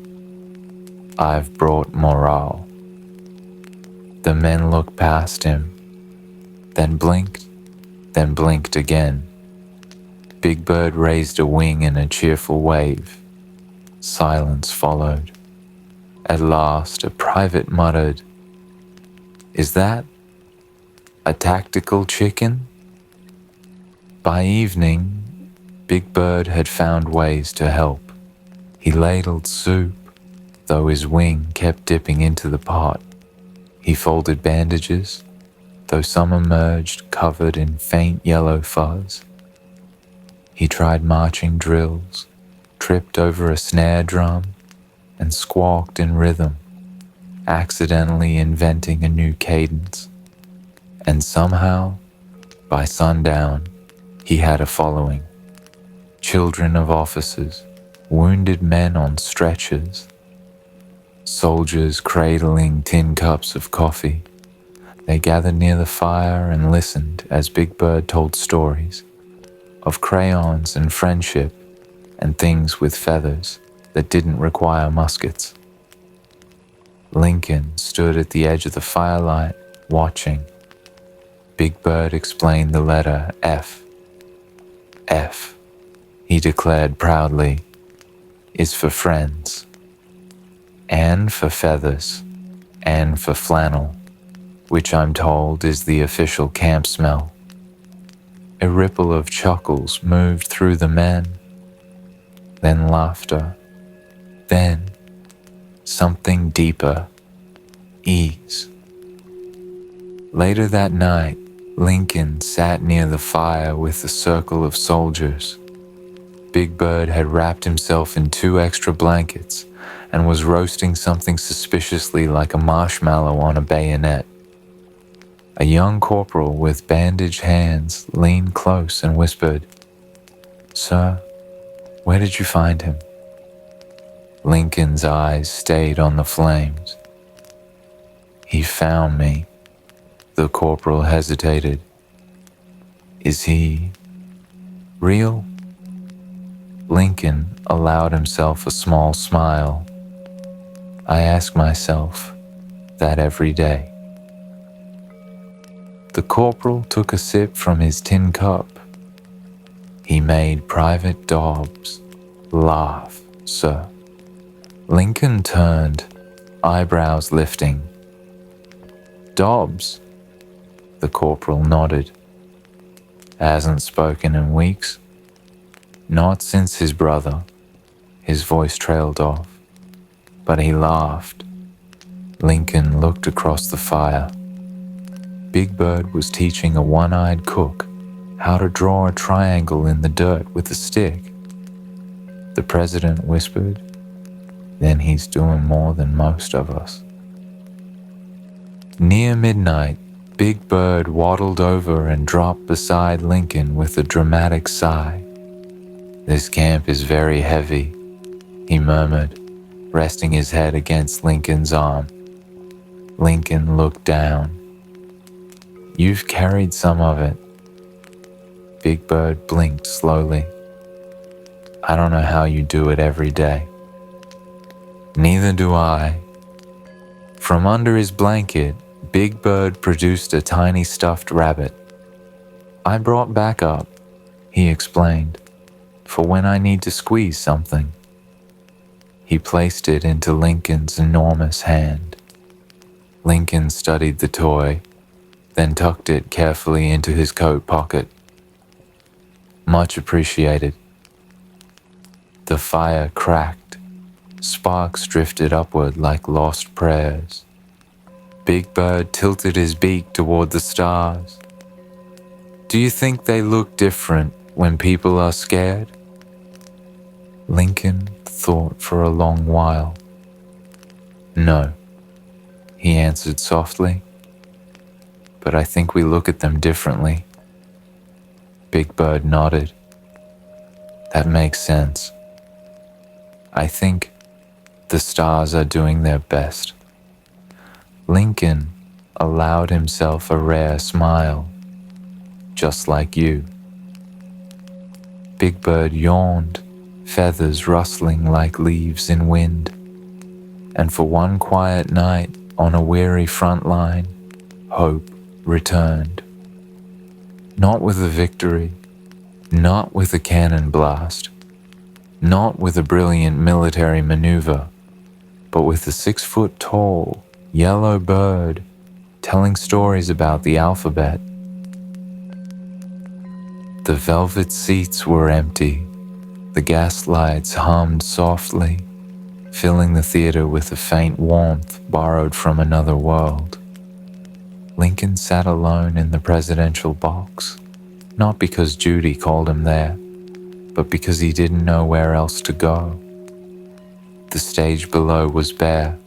"I've brought morale." The men looked past him, then blinked again. Big Bird raised a wing in a cheerful wave. Silence followed. At last, a private muttered, "Is that a tactical chicken?" By evening, Big Bird had found ways to help. He ladled soup, though his wing kept dipping into the pot. He folded bandages, though some emerged covered in faint yellow fuzz. He tried marching drills, tripped over a snare drum, and squawked in rhythm, accidentally inventing a new cadence. And somehow, by sundown, he had a following. Children of officers, wounded men on stretchers, soldiers cradling tin cups of coffee. They gathered near the fire and listened as Big Bird told stories of crayons and friendship and things with feathers that didn't require muskets. Lincoln stood at the edge of the firelight, watching. Big Bird explained the letter F. F, he declared proudly, is for friends, and for feathers, and for flannel, which I'm told is the official camp smell. A ripple of chuckles moved through the men, then laughter, then something deeper, ease. Later that night, Lincoln sat near the fire with a circle of soldiers. Big Bird had wrapped himself in 2 extra blankets and was roasting something suspiciously like a marshmallow on a bayonet. A young corporal with bandaged hands leaned close and whispered, "Sir, where did you find him?" Lincoln's eyes stayed on the flames. "He found me." The corporal hesitated. "Is he real?" Lincoln allowed himself a small smile. "I ask myself that every day." The corporal took a sip from his tin cup. "He made Private Dobbs laugh, sir." Lincoln turned, eyebrows lifting. "Dobbs?" The corporal nodded. "Hasn't spoken in weeks?" "Not since his brother." His voice trailed off, but he laughed. Lincoln looked across the fire. Big Bird was teaching a one-eyed cook how to draw a triangle in the dirt with a stick. The president whispered, then he's doing more than most of us. Near midnight, Big Bird waddled over and dropped beside Lincoln with a dramatic sigh. This camp is very heavy, he murmured, resting his head against Lincoln's arm. Lincoln looked down. You've carried some of it. Big Bird blinked slowly. I don't know how you do it every day. Neither do I. From under his blanket, Big Bird produced a tiny stuffed rabbit. I brought backup, he explained, for when I need to squeeze something. He placed it into Lincoln's enormous hand. Lincoln studied the toy, then tucked it carefully into his coat pocket. Much appreciated. The fire cracked. Sparks drifted upward like lost prayers. Big Bird tilted his beak toward the stars. Do you think they look different when people are scared? Lincoln thought for a long while. No, he answered softly. But I think we look at them differently. Big Bird nodded. That makes sense. I think the stars are doing their best. Lincoln allowed himself a rare smile, just like you. Big Bird yawned, feathers rustling like leaves in wind. And for one quiet night on a weary front line, hope returned. Not with a victory, not with a cannon blast, not with a brilliant military maneuver, but with a 6-foot-tall, yellow bird telling stories about the alphabet. The velvet seats were empty. The gas lights hummed softly, filling the theater with a faint warmth borrowed from another world. Lincoln sat alone in the presidential box, not because Judy called him there, but because he didn't know where else to go. The stage below was bare.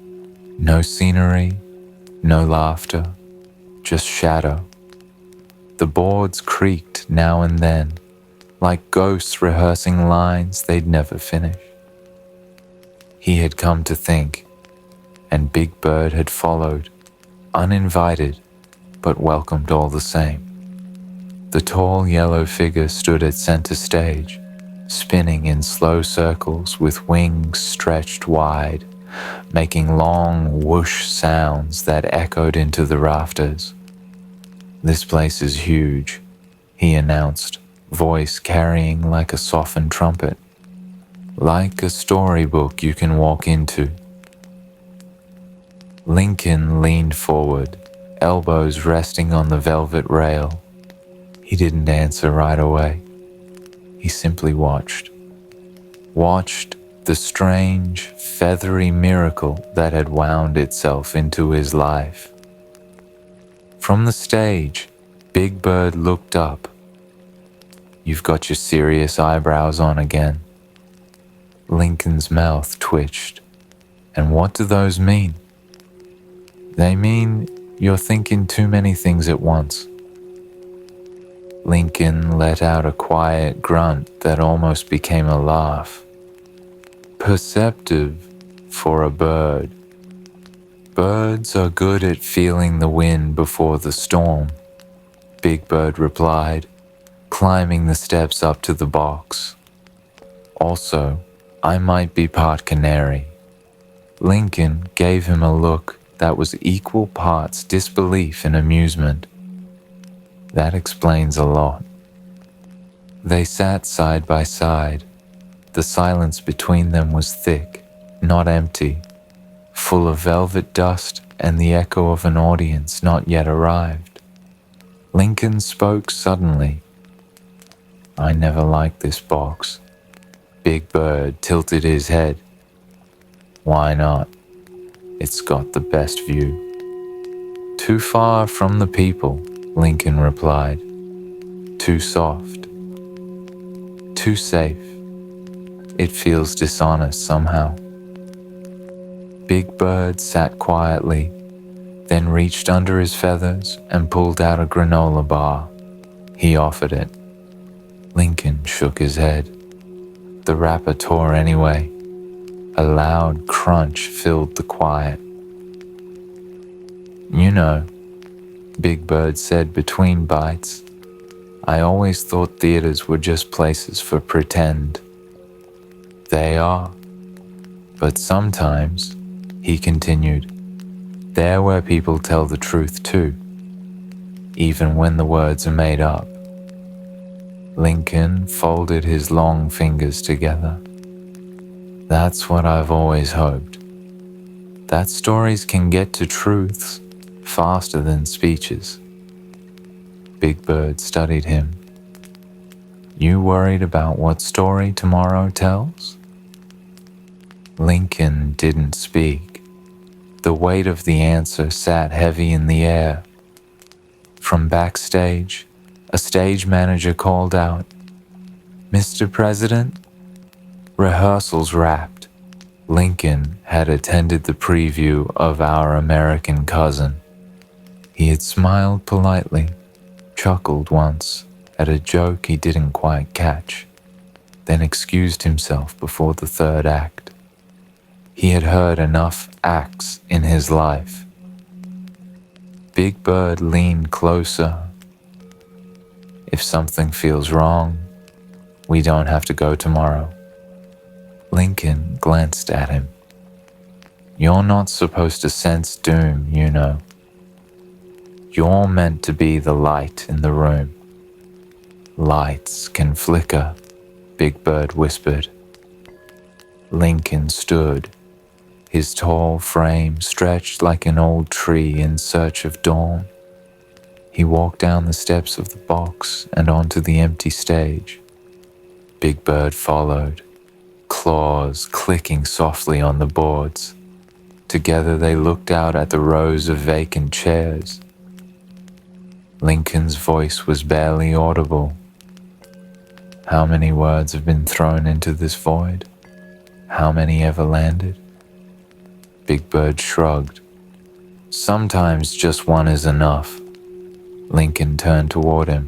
No scenery, no laughter, just shadow. The boards creaked now and then, like ghosts rehearsing lines they'd never finish. He had come to think, and Big Bird had followed, uninvited, but welcomed all the same. The tall yellow figure stood at center stage, spinning in slow circles with wings stretched wide, making long whoosh sounds that echoed into the rafters. This place is huge, he announced, voice carrying like a softened trumpet. Like a storybook you can walk into. Lincoln leaned forward, elbows resting on the velvet rail. He didn't answer right away. He simply watched. Watched the strange, feathery miracle that had wound itself into his life. From the stage, Big Bird looked up. You've got your serious eyebrows on again. Lincoln's mouth twitched. And what do those mean? They mean you're thinking too many things at once. Lincoln let out a quiet grunt that almost became a laugh. Perceptive for a bird. Birds are good at feeling the wind before the storm, Big Bird replied, climbing the steps up to the box. Also, I might be part canary. Lincoln gave him a look that was equal parts disbelief and amusement. That explains a lot. They sat side by side. The silence between them was thick, not empty, full of velvet dust and the echo of an audience not yet arrived. Lincoln spoke suddenly. I never liked this box. Big Bird tilted his head. Why not? It's got the best view. Too far from the people, Lincoln replied. too soft, too safe. It feels dishonest somehow. Big Bird sat quietly, then reached under his feathers and pulled out a granola bar. He offered it. Lincoln shook his head. The wrapper tore anyway. A loud crunch filled the quiet. You know, Big Bird said between bites, I always thought theaters were just places for pretend. They are. But sometimes, he continued, they're where people tell the truth too, even when the words are made up. Lincoln folded his long fingers together. That's what I've always hoped. That stories can get to truths faster than speeches. Big Bird studied him. You worried about what story tomorrow tells? Lincoln didn't speak. The weight of the answer sat heavy in the air. From backstage, a stage manager called out, Mr. President? Rehearsals wrapped. Lincoln had attended the preview of Our American Cousin. He had smiled politely, chuckled once at a joke he didn't quite catch, then excused himself before the third act. He had heard enough acts in his life. Big Bird leaned closer. If something feels wrong, we don't have to go tomorrow. Lincoln glanced at him. You're not supposed to sense doom, you know. You're meant to be the light in the room. Lights can flicker, Big Bird whispered. Lincoln stood, his tall frame stretched like an old tree in search of dawn. He walked down the steps of the box and onto the empty stage. Big Bird followed, claws clicking softly on the boards. Together they looked out at the rows of vacant chairs. Lincoln's voice was barely audible. How many words have been thrown into this void? How many ever landed? Big Bird shrugged. Sometimes just one is enough. Lincoln turned toward him.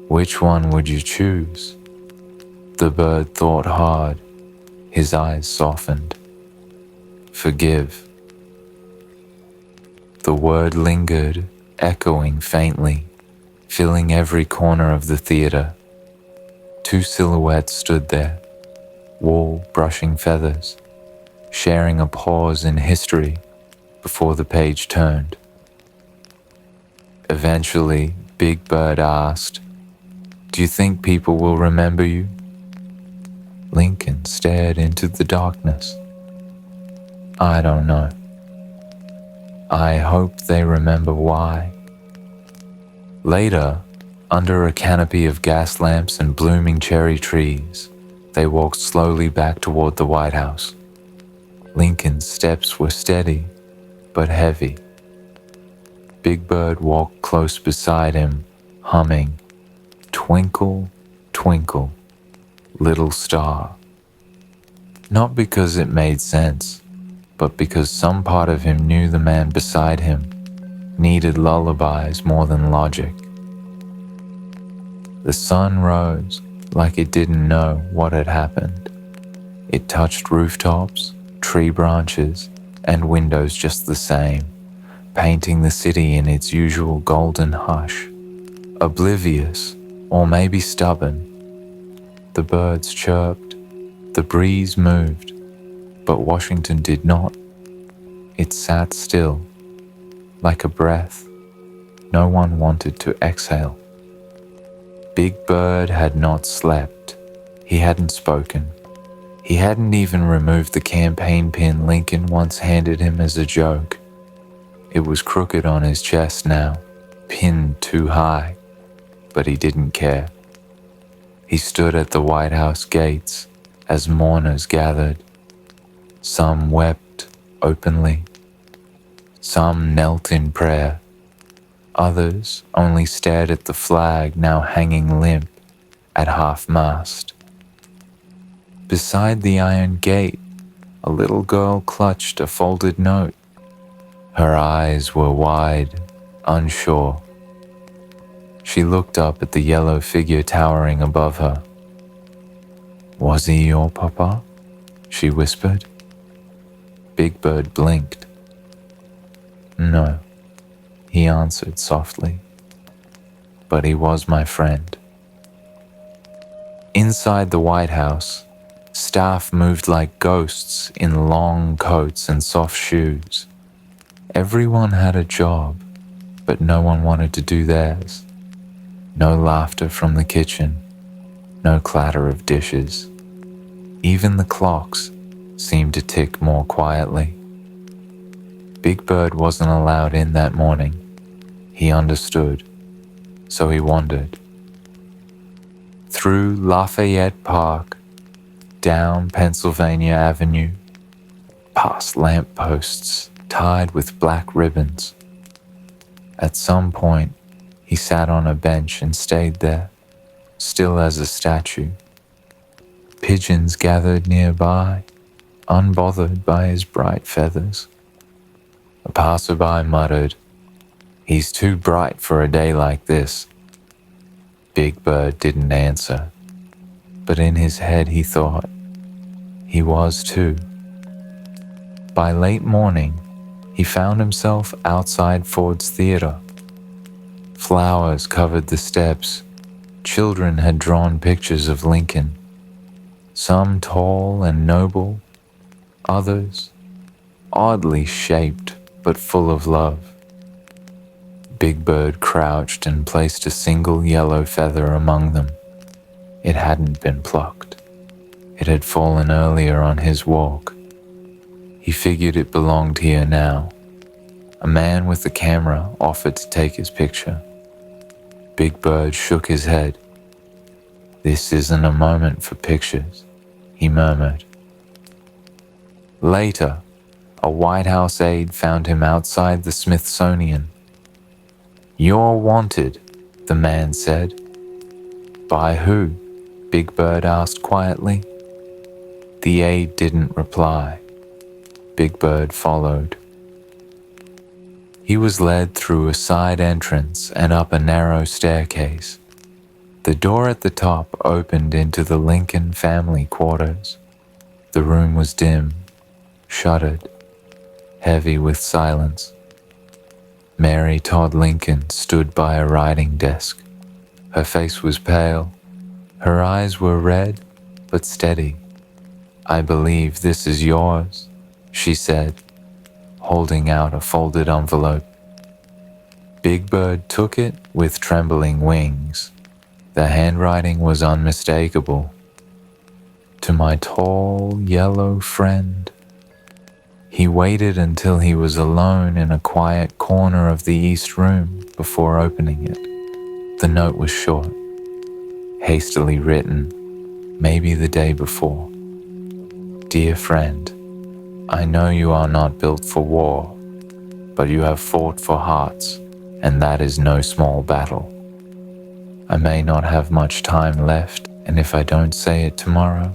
Which one would you choose? The bird thought hard. His eyes softened. Forgive. The word lingered, echoing faintly, filling every corner of the theater. Two silhouettes stood there, wool brushing feathers, sharing a pause in history before the page turned. Eventually, Big Bird asked, Do you think people will remember you? Lincoln stared into the darkness. I don't know. I hope they remember why. Later, under a canopy of gas lamps and blooming cherry trees, they walked slowly back toward the White House. Lincoln's steps were steady, but heavy. Big Bird walked close beside him, humming, Twinkle, twinkle, little star. Not because it made sense, but because some part of him knew the man beside him needed lullabies more than logic. The sun rose like it didn't know what had happened. It touched rooftops, tree branches, and windows just the same, painting the city in its usual golden hush. Oblivious, or maybe stubborn. The birds chirped, the breeze moved, but Washington did not. It sat still, like a breath no one wanted to exhale. Big Bird had not slept. He hadn't spoken. He hadn't even removed the campaign pin Lincoln once handed him as a joke. It was crooked on his chest now, pinned too high, but he didn't care. He stood at the White House gates as mourners gathered. Some wept openly. Some knelt in prayer. Others only stared at the flag now hanging limp at half-mast. Beside the iron gate, a little girl clutched a folded note. Her eyes were wide, unsure. She looked up at the yellow figure towering above her. "Was he your papa?" she whispered. Big Bird blinked. "No," he answered softly, "but he was my friend." Inside the White House, staff moved like ghosts in long coats and soft shoes. Everyone had a job, but no one wanted to do theirs. No laughter from the kitchen, no clatter of dishes. Even the clocks seemed to tick more quietly. Big Bird wasn't allowed in that morning. He understood, so he wandered. Through Lafayette Park, down Pennsylvania Avenue, past lampposts tied with black ribbons. At some point, he sat on a bench and stayed there, still as a statue. Pigeons gathered nearby, unbothered by his bright feathers. A passerby muttered, "He's too bright for a day like this." Big Bird didn't answer, but in his head he thought, he was too. By late morning, he found himself outside Ford's Theater. Flowers covered the steps. Children had drawn pictures of Lincoln, some tall and noble, others oddly shaped but full of love. Big Bird crouched and placed a single yellow feather among them. It hadn't been plucked. It had fallen earlier on his walk. He figured it belonged here now. A man with a camera offered to take his picture. Big Bird shook his head. "This isn't a moment for pictures," he murmured. Later, a White House aide found him outside the Smithsonian. "You're wanted," the man said. "By who?" Big Bird asked quietly. The aide didn't reply. Big Bird followed. He was led through a side entrance and up a narrow staircase. The door at the top opened into the Lincoln family quarters. The room was dim, shuttered, heavy with silence. Mary Todd Lincoln stood by a writing desk. Her face was pale. Her eyes were red, but steady. "I believe this is yours," she said, holding out a folded envelope. Big Bird took it with trembling wings. The handwriting was unmistakable. "To my tall, yellow friend." He waited until he was alone in a quiet corner of the east room before opening it. The note was short, hastily written, maybe the day before. "Dear friend, I know you are not built for war, but you have fought for hearts, and that is no small battle. I may not have much time left, and if I don't say it tomorrow,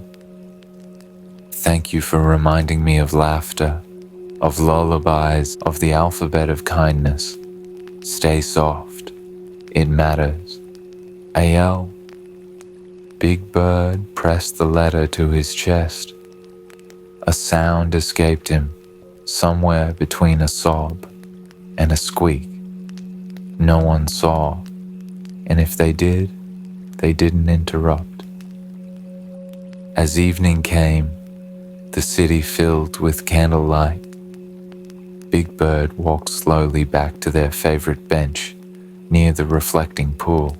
thank you for reminding me of laughter, of lullabies, of the alphabet of kindness. Stay soft. It matters. A.L." Big Bird pressed the letter to his chest. A sound escaped him, somewhere between a sob and a squeak. No one saw, and if they did, they didn't interrupt. As evening came, the city filled with candlelight. Big Bird walked slowly back to their favorite bench near the reflecting pool.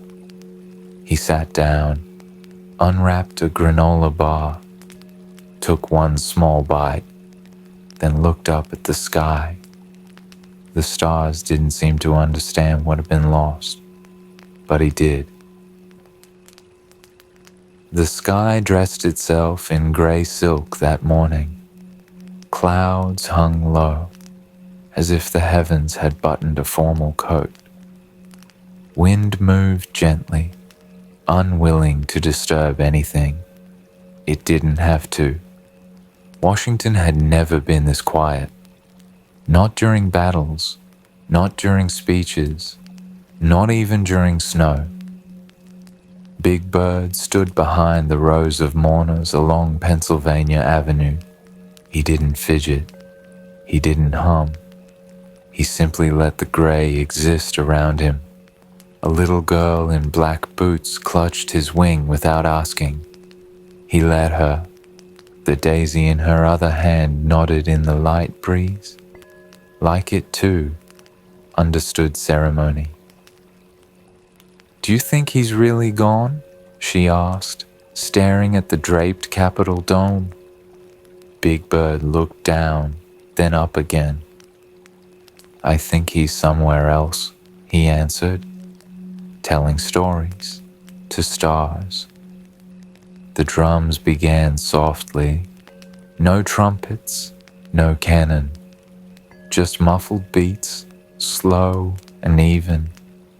He sat down, unwrapped a granola bar, took one small bite, then looked up at the sky. The stars didn't seem to understand what had been lost, but he did. The sky dressed itself in gray silk that morning. Clouds hung low, as if the heavens had buttoned a formal coat. Wind moved gently, unwilling to disturb anything. It didn't have to. Washington had never been this quiet. Not during battles, not during speeches, not even during snow. Big Bird stood behind the rows of mourners along Pennsylvania Avenue. He didn't fidget. He didn't hum. He simply let the gray exist around him. A little girl in black boots clutched his wing without asking. He let her. The daisy in her other hand nodded in the light breeze. Like it too, understood ceremony. "Do you think he's really gone?" she asked, staring at the draped Capitol dome. Big Bird looked down, then up again. "I think he's somewhere else," he answered, telling stories to stars. The drums began softly. No trumpets, no cannon, just muffled beats, slow and even,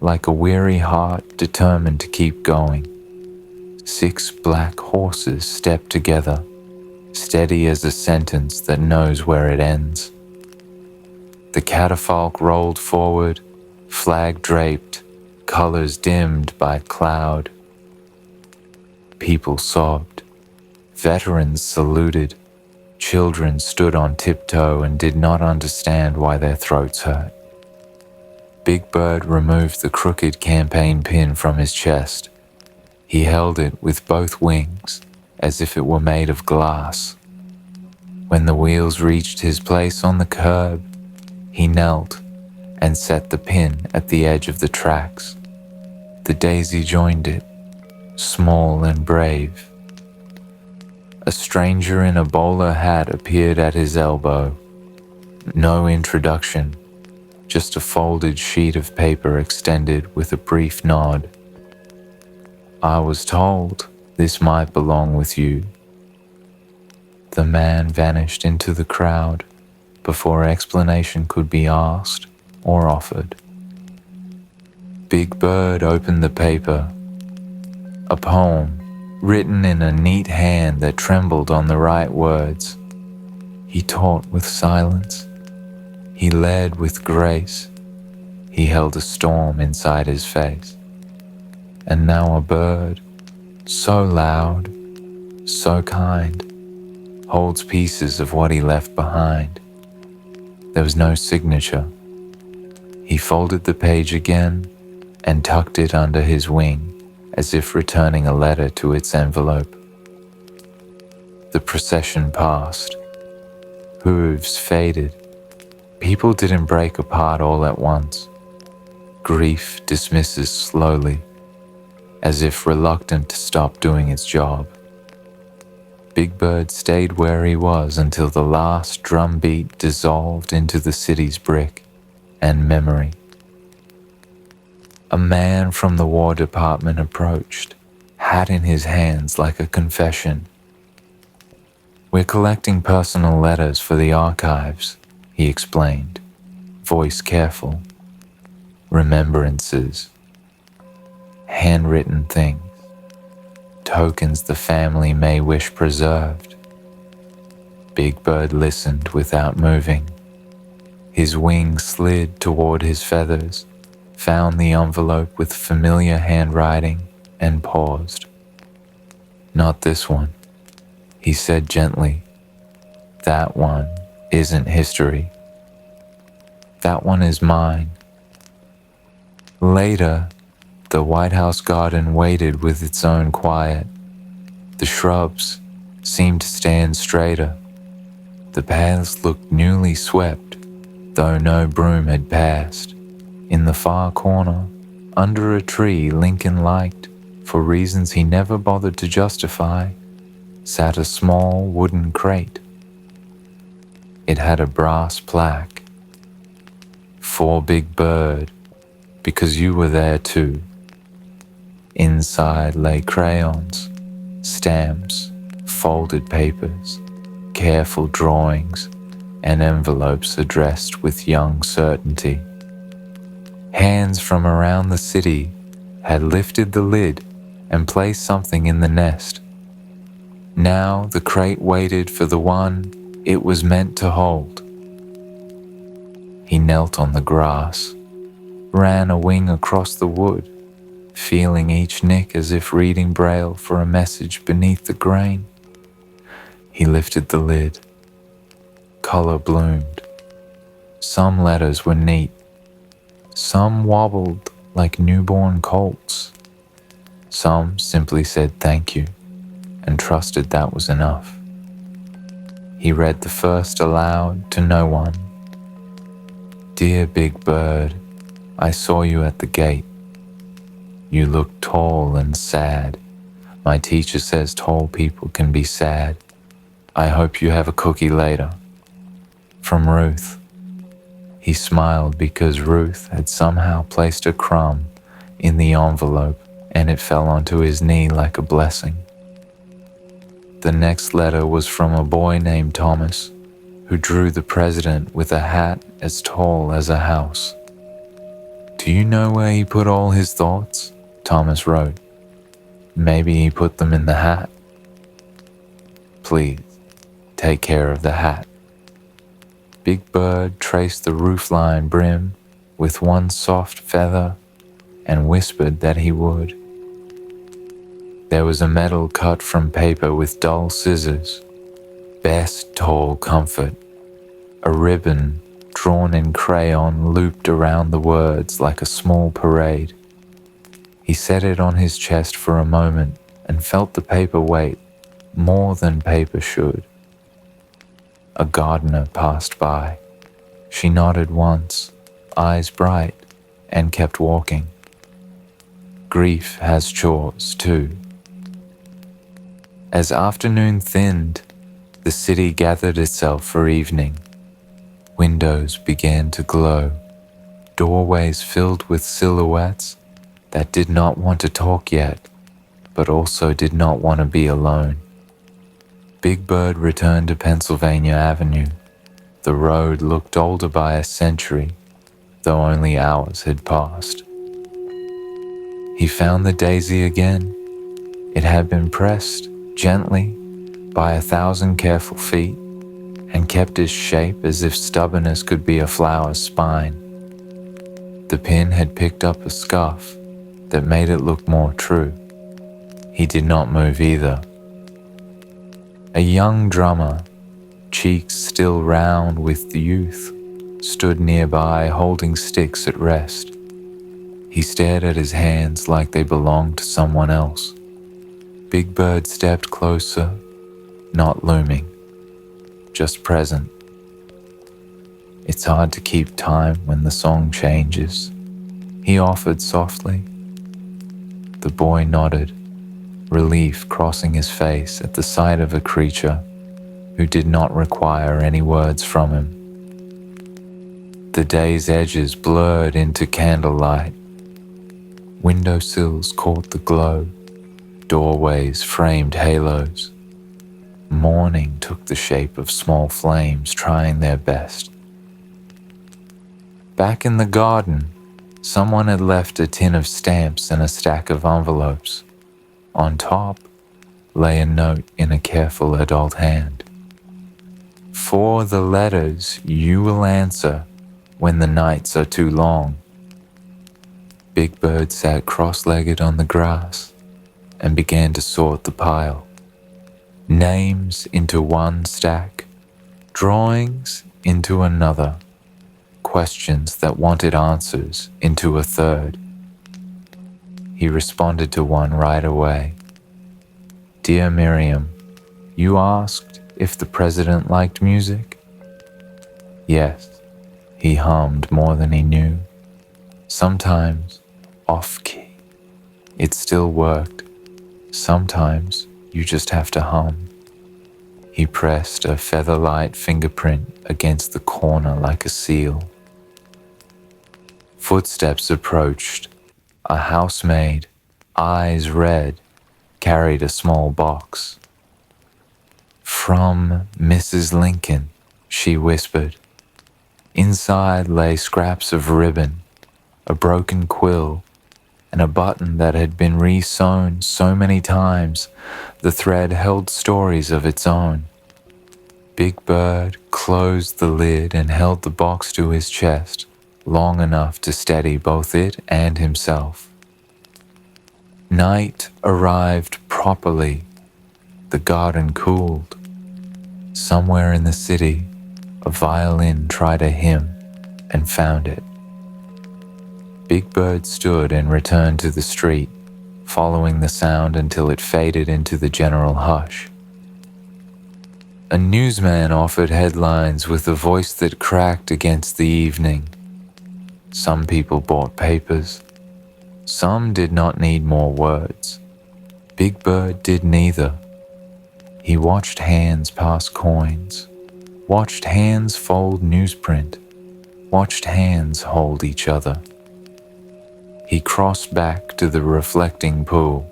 like a weary heart determined to keep going. 6 black horses stepped together, steady as a sentence that knows where it ends. The catafalque rolled forward, flag draped, colors dimmed by cloud. People sobbed. Veterans saluted. Children stood on tiptoe and did not understand why their throats hurt. Big Bird removed the crooked campaign pin from his chest. He held it with both wings, as if it were made of glass. When the wheels reached his place on the curb, he knelt and set the pin at the edge of the tracks. The daisy joined it, small and brave. A stranger in a bowler hat appeared at his elbow. No introduction, just a folded sheet of paper extended with a brief nod. "I was told this might belong with you." The man vanished into the crowd before explanation could be asked or offered. Big Bird opened the paper. A poem, written in a neat hand that trembled on the right words. He taught with silence. He led with grace. He held a storm inside his face. And now a bird, so loud, so kind, holds pieces of what he left behind. There was no signature. He folded the page again and tucked it under his wing, as if returning a letter to its envelope. The procession passed. Hooves faded. People didn't break apart all at once. Grief dismisses slowly, as if reluctant to stop doing its job. Big Bird stayed where he was until the last drum beat dissolved into the city's brick and memory. A man from the War Department approached, hat in his hands like a confession. "We're collecting personal letters for the archives," he explained, voice careful. "Remembrances, handwritten things, tokens the family may wish preserved." Big Bird listened without moving. His wings slid toward his feathers, found the envelope with familiar handwriting, and paused. "Not this one," he said gently. "That one isn't history. That one is mine." Later, the White House garden waited with its own quiet. The shrubs seemed to stand straighter. The paths looked newly swept, though no broom had passed. In the far corner, under a tree Lincoln liked, for reasons he never bothered to justify, sat a small wooden crate. It had a brass plaque. "For Big Bird, because you were there too." Inside lay crayons, stamps, folded papers, careful drawings, and envelopes addressed with young certainty. Hands from around the city had lifted the lid and placed something in the nest. Now the crate waited for the one it was meant to hold. He knelt on the grass, ran a wing across the wood, feeling each nick as if reading braille for a message beneath the grain. He lifted the lid. Color bloomed. Some letters were neat. Some wobbled like newborn colts. Some simply said thank you and trusted that was enough. He read the first aloud to no one. Dear Big Bird, I saw you at the gate. You look tall and sad. My teacher says tall people can be sad. I hope you have a cookie later. From Ruth. He smiled because Ruth had somehow placed a crumb in the envelope and it fell onto his knee like a blessing. The next letter was from a boy named Thomas, who drew the president with a hat as tall as a house. Do you know where he put all his thoughts? Thomas wrote. Maybe he put them in the hat. Please, take care of the hat. Big Bird traced the roofline brim with one soft feather and whispered that he would. There was a medal cut from paper with dull scissors. Best tall comfort. A ribbon drawn in crayon looped around the words like a small parade. He set it on his chest for a moment and felt the paper weight more than paper should. A gardener passed by. She nodded once, eyes bright, and kept walking. Grief has chores too. As afternoon thinned, the city gathered itself for evening. Windows began to glow, doorways filled with silhouettes that did not want to talk yet, but also did not want to be alone. Big Bird returned to Pennsylvania Avenue. The road looked older by a century, though only hours had passed. He found the daisy again. It had been pressed gently by 1,000 careful feet and kept its shape as if stubbornness could be a flower's spine. The pin had picked up a scuff that made it look more true. He did not move either. A young drummer, cheeks still round with youth, stood nearby holding sticks at rest. He stared at his hands like they belonged to someone else. Big Bird stepped closer, not looming, just present. It's hard to keep time when the song changes, he offered softly. The boy nodded, relief crossing his face at the sight of a creature who did not require any words from him. The day's edges blurred into candlelight. Windowsills caught the glow, doorways framed halos. Morning took the shape of small flames trying their best. Back in the garden, someone had left a tin of stamps and a stack of envelopes. On top lay a note in a careful adult hand. For the letters you will answer when the nights are too long. Big Bird sat cross-legged on the grass and began to sort the pile. Names into one stack, drawings into another, questions that wanted answers into a third. He responded to one right away. Dear Miriam, you asked if the president liked music? Yes, he hummed more than he knew. Sometimes off-key. It still worked. Sometimes you just have to hum. He pressed a feather-light fingerprint against the corner like a seal. Footsteps approached. A housemaid, eyes red, carried a small box. From Mrs. Lincoln, she whispered. Inside lay scraps of ribbon, a broken quill, and a button that had been re-sewn so many times the thread held stories of its own. Big Bird closed the lid and held the box to his chest, long enough to steady both it and himself. Night arrived properly. The garden cooled. Somewhere in the city, a violin tried a hymn and found it. Big Bird stood and returned to the street, following the sound until it faded into the general hush. A newsman offered headlines with a voice that cracked against the evening. Some people bought papers. Some did not need more words. Big Bird did neither. He watched hands pass coins, watched hands fold newsprint, watched hands hold each other. He crossed back to the reflecting pool.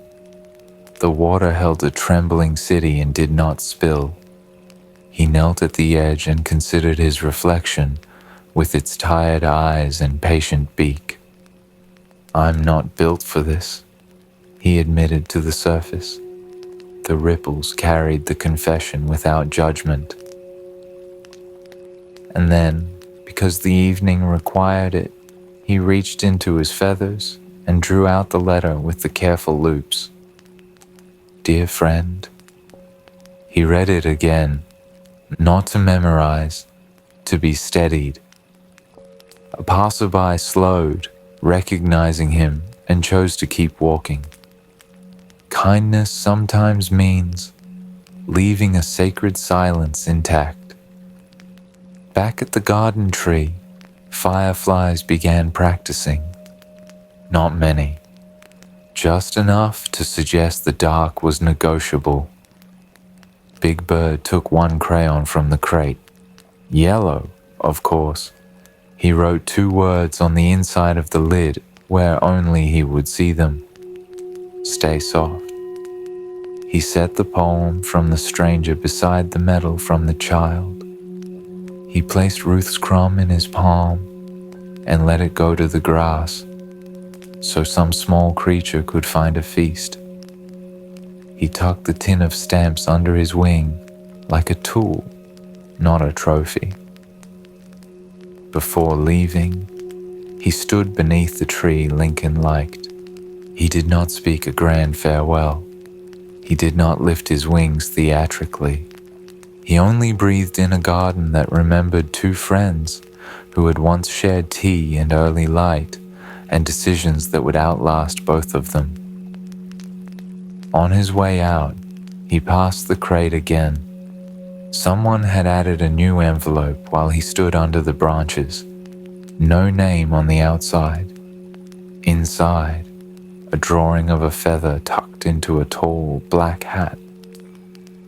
The water held a trembling city and did not spill. He knelt at the edge and considered his reflection with its tired eyes and patient beak. "I'm not built for this," he admitted to the surface. The ripples carried the confession without judgment. And then, because the evening required it, he reached into his feathers and drew out the letter with the careful loops. "Dear friend." He read it again, not to memorize, to be steadied. A passerby slowed, recognizing him, and chose to keep walking. Kindness sometimes means leaving a sacred silence intact. Back at the garden tree, fireflies began practicing. Not many, just enough to suggest the dark was negotiable. Big Bird took one crayon from the crate. Yellow, of course. He wrote 2 words on the inside of the lid where only he would see them. "Stay soft." He set the poem from the stranger beside the medal from the child. He placed Ruth's crumb in his palm and let it go to the grass so some small creature could find a feast. He tucked the tin of stamps under his wing like a tool, not a trophy. Before leaving, he stood beneath the tree Lincoln liked. He did not speak a grand farewell. He did not lift his wings theatrically. He only breathed in a garden that remembered 2 friends who had once shared tea and early light and decisions that would outlast both of them. On his way out, he passed the crate again. Someone had added a new envelope while he stood under the branches. No name on the outside. Inside, a drawing of a feather tucked into a tall black hat.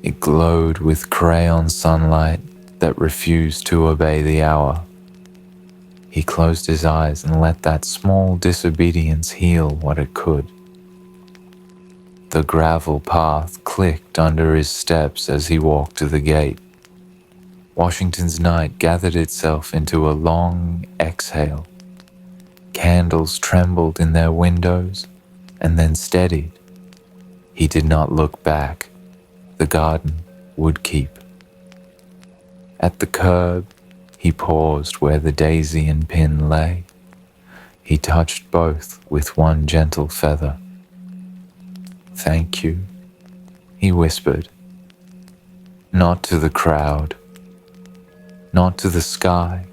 It glowed with crayon sunlight that refused to obey the hour. He closed his eyes and let that small disobedience heal what it could. The gravel path clicked under his steps as he walked to the gate. Washington's night gathered itself into a long exhale. Candles trembled in their windows and then steadied. He did not look back. The garden would keep. At the curb, he paused where the daisy and pin lay. He touched both with one gentle feather. "Thank you," he whispered. Not to the crowd, not to the sky,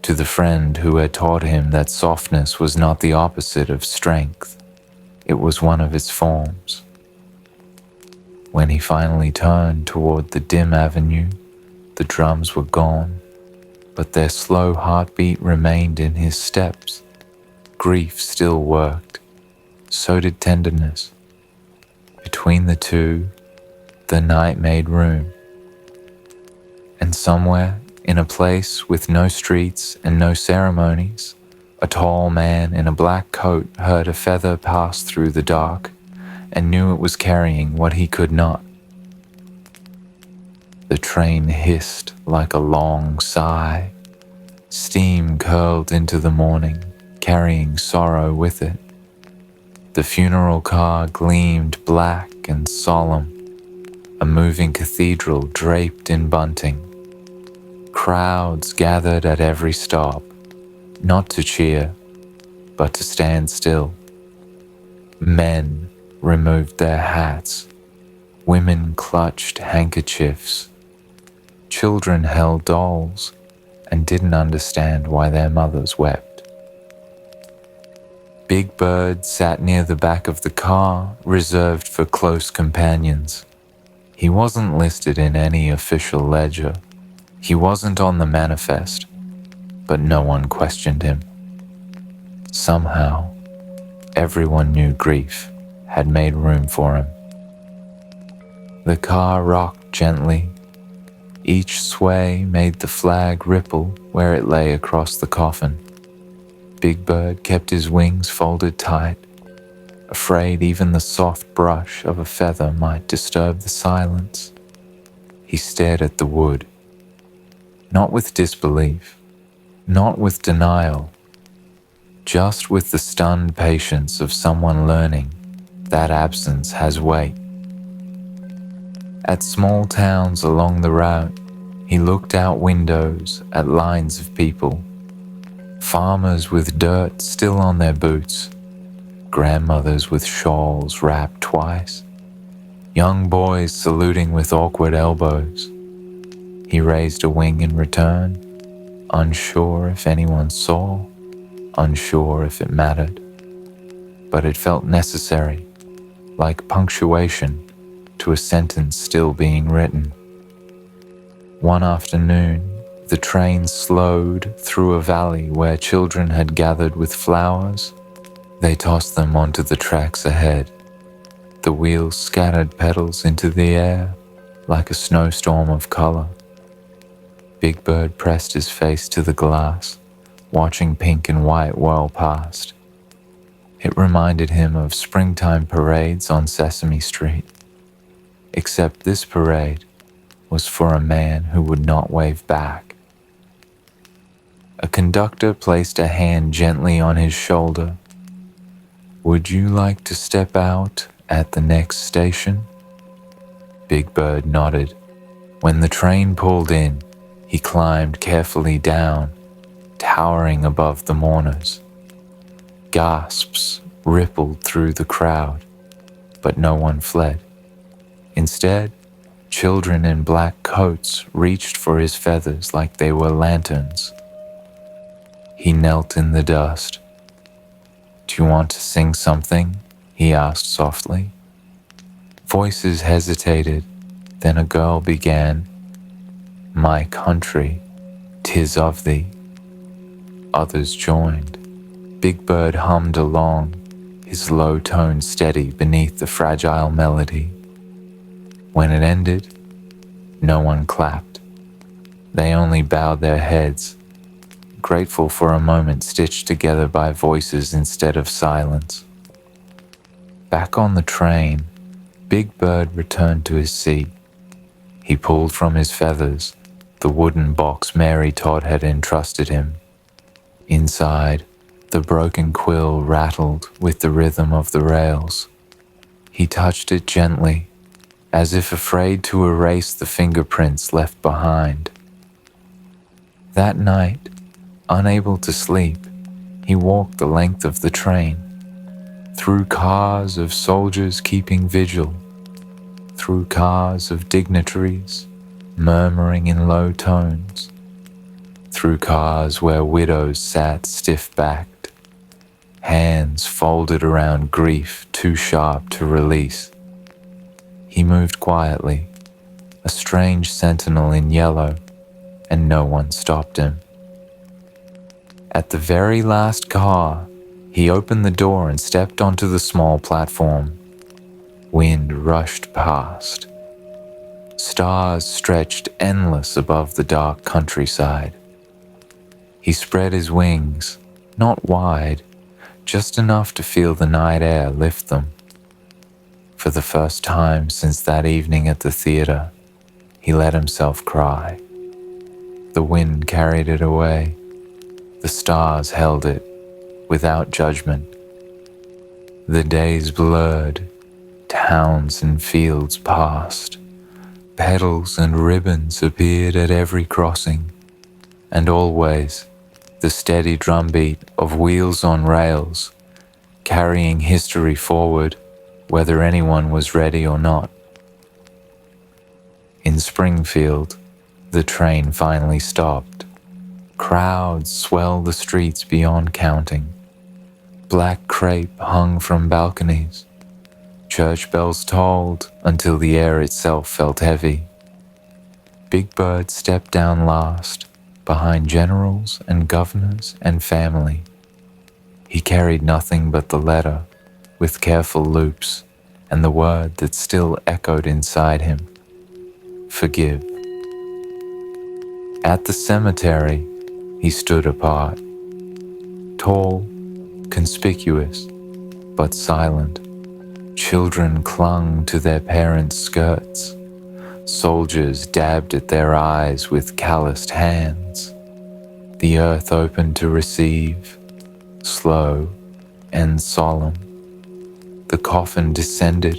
to the friend who had taught him that softness was not the opposite of strength. It was one of its forms. When he finally turned toward the dim avenue, the drums were gone, but their slow heartbeat remained in his steps. Grief still worked. So did tenderness. Between the two, the night made room. And somewhere, in a place with no streets and no ceremonies, a tall man in a black coat heard a feather pass through the dark and knew it was carrying what he could not. The train hissed like a long sigh. Steam curled into the morning, carrying sorrow with it. The funeral car gleamed black and solemn, a moving cathedral draped in bunting. Crowds gathered at every stop, not to cheer, but to stand still. Men removed their hats. Women clutched handkerchiefs. Children held dolls and didn't understand why their mothers wept. Big Bird sat near the back of the car, reserved for close companions. He wasn't listed in any official ledger. He wasn't on the manifest, but no one questioned him. Somehow, everyone knew grief had made room for him. The car rocked gently. Each sway made the flag ripple where it lay across the coffin. Big Bird kept his wings folded tight, afraid even the soft brush of a feather might disturb the silence. He stared at the wood, not with disbelief, not with denial, just with the stunned patience of someone learning that absence has weight. At small towns along the route, he looked out windows at lines of people, farmers with dirt still on their boots, grandmothers with shawls wrapped twice, young boys saluting with awkward elbows. He raised a wing in return, unsure if anyone saw, unsure if it mattered. But it felt necessary, like punctuation to a sentence still being written. One afternoon, the train slowed through a valley where children had gathered with flowers. They tossed them onto the tracks ahead. The wheels scattered petals into the air like a snowstorm of color. Big Bird pressed his face to the glass, watching pink and white whirl past. It reminded him of springtime parades on Sesame Street. Except this parade was for a man who would not wave back. A conductor placed a hand gently on his shoulder. "Would you like to step out at the next station?" Big Bird nodded. When the train pulled in, he climbed carefully down, towering above the mourners. Gasps rippled through the crowd, but no one fled. Instead, children in black coats reached for his feathers like they were lanterns. He knelt in the dust. "Do you want to sing something?" he asked softly. Voices hesitated, then a girl began, "My country, 'tis of thee." Others joined. Big Bird hummed along, his low tone steady beneath the fragile melody. When it ended, no one clapped. They only bowed their heads, grateful for a moment stitched together by voices instead of silence. Back on the train, Big Bird returned to his seat. He pulled from his feathers the wooden box Mary Todd had entrusted him. Inside, the broken quill rattled with the rhythm of the rails. He touched it gently, as if afraid to erase the fingerprints left behind. That night, unable to sleep, he walked the length of the train, through cars of soldiers keeping vigil, through cars of dignitaries murmuring in low tones, through cars where widows sat stiff-backed, hands folded around grief too sharp to release. He moved quietly, a strange sentinel in yellow, and no one stopped him. At the very last car, he opened the door and stepped onto the small platform. Wind rushed past. Stars stretched endless above the dark countryside. He spread his wings, not wide, just enough to feel the night air lift them. For the first time since that evening at the theater, he let himself cry. The wind carried it away. The stars held it, without judgment. The days blurred, towns and fields passed, petals and ribbons appeared at every crossing, and always the steady drumbeat of wheels on rails, carrying history forward whether anyone was ready or not. In Springfield, the train finally stopped. Crowds swelled the streets beyond counting. Black crepe hung from balconies. Church bells tolled until the air itself felt heavy. Big Bird stepped down last, behind generals and governors and family. He carried nothing but the letter, with careful loops, and the word that still echoed inside him: forgive. At the cemetery, he stood apart, tall, conspicuous, but silent. Children clung to their parents' skirts. Soldiers dabbed at their eyes with calloused hands. The earth opened to receive, slow and solemn. The coffin descended.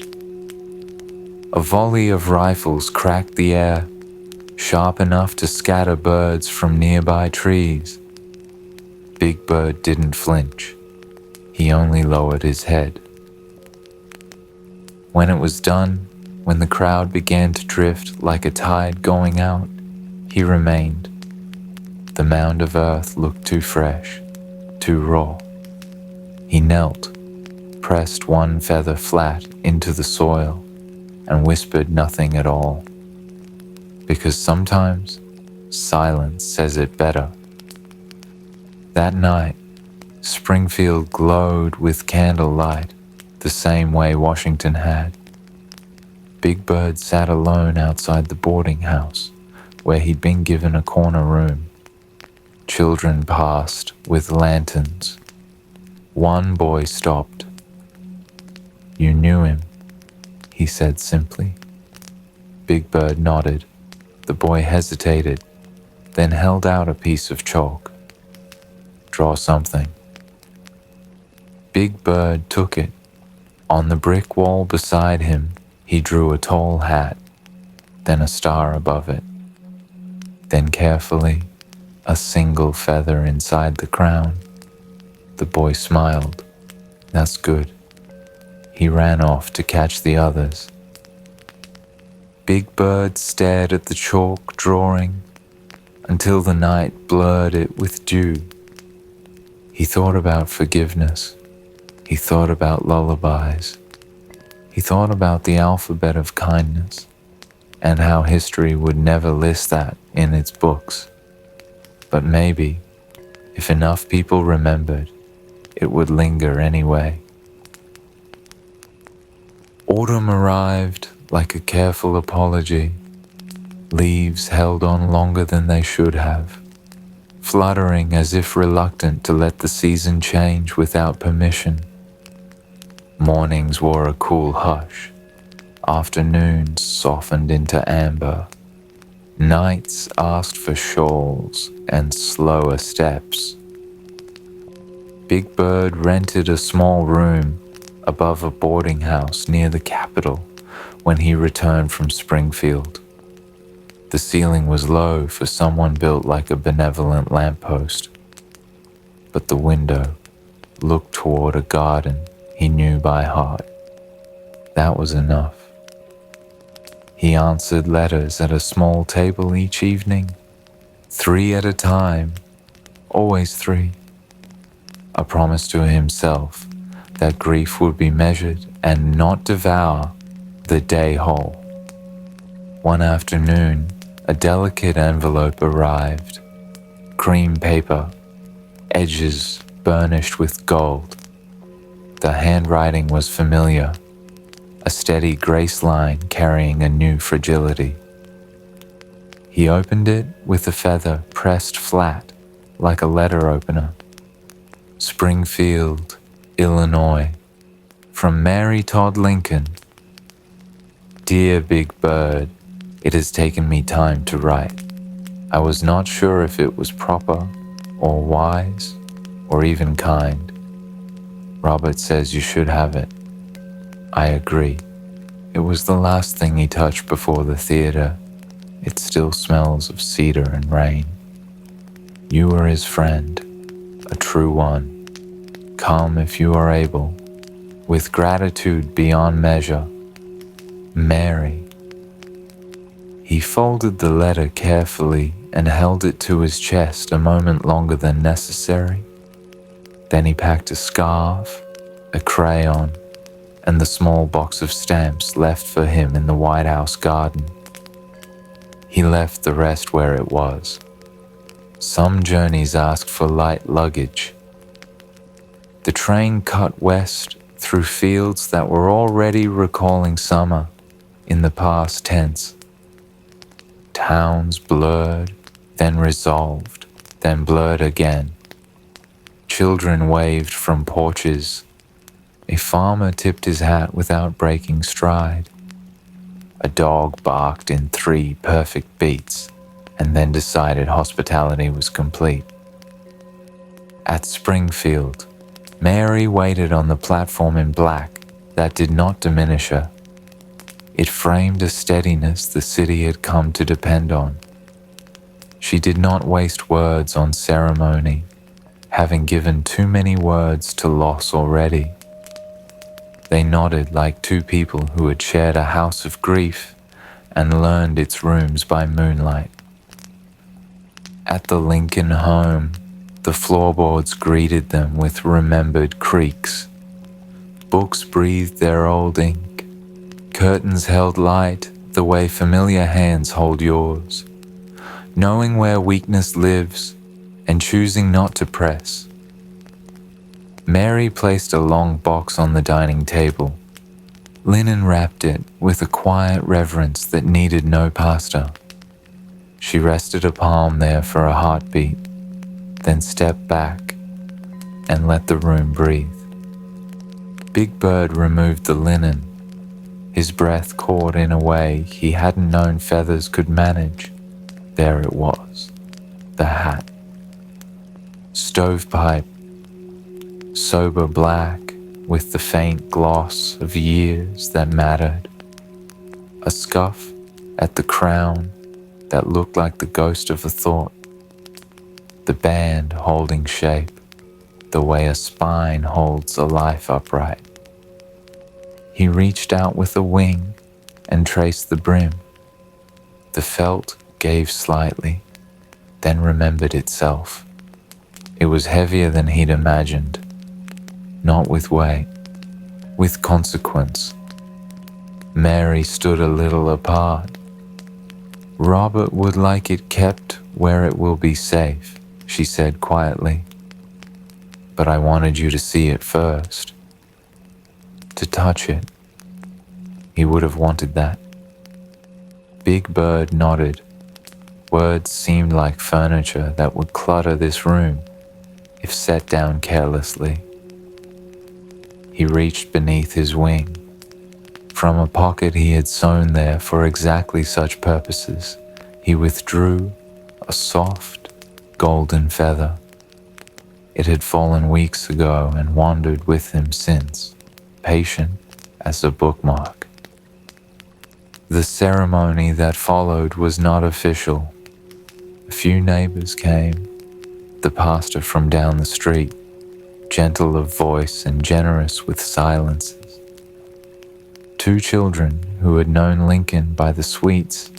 A volley of rifles cracked the air, sharp enough to scatter birds from nearby trees. Big Bird didn't flinch. He only lowered his head. When it was done, when the crowd began to drift like a tide going out, he remained. The mound of earth looked too fresh, too raw. He knelt, pressed one feather flat into the soil, and whispered nothing at all. Because sometimes silence says it better. That night, Springfield glowed with candlelight, the same way Washington had. Big Bird sat alone outside the boarding house, where he'd been given a corner room. Children passed with lanterns. One boy stopped. "You knew him," he said simply. Big Bird nodded. The boy hesitated, then held out a piece of chalk. "Draw something." Big Bird took it. On the brick wall beside him, he drew a tall hat, then a star above it. Then carefully, a single feather inside the crown. The boy smiled. "That's good." He ran off to catch the others. Big Bird stared at the chalk drawing until the night blurred it with dew. He thought about forgiveness. He thought about lullabies. He thought about the alphabet of kindness and how history would never list that in its books. But maybe, if enough people remembered, it would linger anyway. Autumn arrived like a careful apology. Leaves held on longer than they should have, fluttering as if reluctant to let the season change without permission. Mornings wore a cool hush. Afternoons softened into amber. Nights asked for shawls and slower steps. Big Bird rented a small room above a boarding house near the Capitol when he returned from Springfield. The ceiling was low for someone built like a benevolent lamppost, but the window looked toward a garden he knew by heart. That was enough. He answered letters at a small table each evening, 3 at a time, always 3. A promise to himself that grief would be measured and not devour the day whole. One afternoon, a delicate envelope arrived. Cream paper, edges burnished with gold. The handwriting was familiar, a steady grace line carrying a new fragility. He opened it with a feather pressed flat like a letter opener. Springfield, Illinois, from Mary Todd Lincoln. Dear Big Bird, it has taken me time to write. I was not sure if it was proper or wise or even kind. Robert says you should have it. I agree. It was the last thing he touched before the theater. It still smells of cedar and rain. You were his friend, a true one. Come if you are able, with gratitude beyond measure. Mary. He folded the letter carefully and held it to his chest a moment longer than necessary. Then he packed a scarf, a crayon, and the small box of stamps left for him in the White House garden. He left the rest where it was. Some journeys ask for light luggage. The train cut west through fields that were already recalling summer in the past tense. Towns blurred, then resolved, then blurred again. Children waved from porches. A farmer tipped his hat without breaking stride. A dog barked in 3 perfect beats and then decided hospitality was complete. At Springfield, Mary waited on the platform in black that did not diminish her. It framed a steadiness the city had come to depend on. She did not waste words on ceremony, having given too many words to loss already. They nodded like 2 people who had shared a house of grief and learned its rooms by moonlight. At the Lincoln home, the floorboards greeted them with remembered creaks. Books breathed their old ink. Curtains held light the way familiar hands hold yours, knowing where weakness lives and choosing not to press. Mary placed a long box on the dining table. Linen wrapped it with a quiet reverence that needed no pastor. She rested a palm there for a heartbeat, then stepped back and let the room breathe. Big Bird removed the linen. His breath caught in a way he hadn't known feathers could manage. There it was, the hat. Stovepipe, sober black with the faint gloss of years that mattered. A scuff at the crown that looked like the ghost of a thought. The band holding shape, the way a spine holds a life upright. He reached out with a wing and traced the brim. The felt gave slightly, then remembered itself. It was heavier than he'd imagined, not with weight, with consequence. Mary stood a little apart. Robert would like it kept where it will be safe, she said quietly. But I wanted you to see it first. To touch it. He would have wanted that. Big Bird nodded. Words seemed like furniture that would clutter this room if set down carelessly. He reached beneath his wing. From a pocket he had sewn there for exactly such purposes, he withdrew a soft, golden feather. It had fallen weeks ago and wandered with him since, patient as a bookmark. The ceremony that followed was not official. A few neighbors came, the pastor from down the street, gentle of voice and generous with silences. 2 children who had known Lincoln by the sweets.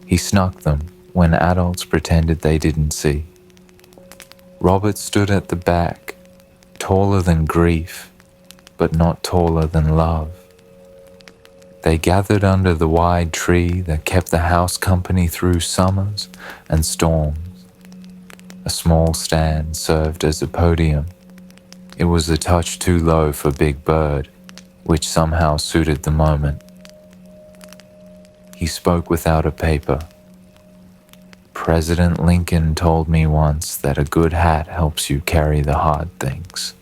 He snuck them when adults pretended they didn't see. Robert stood at the back, taller than grief, but not taller than love. They gathered under the wide tree that kept the house company through summers and storms. A small stand served as a podium. It was a touch too low for Big Bird, which somehow suited the moment. He spoke without a paper. President Lincoln told me once that a good hat helps you carry the hard things.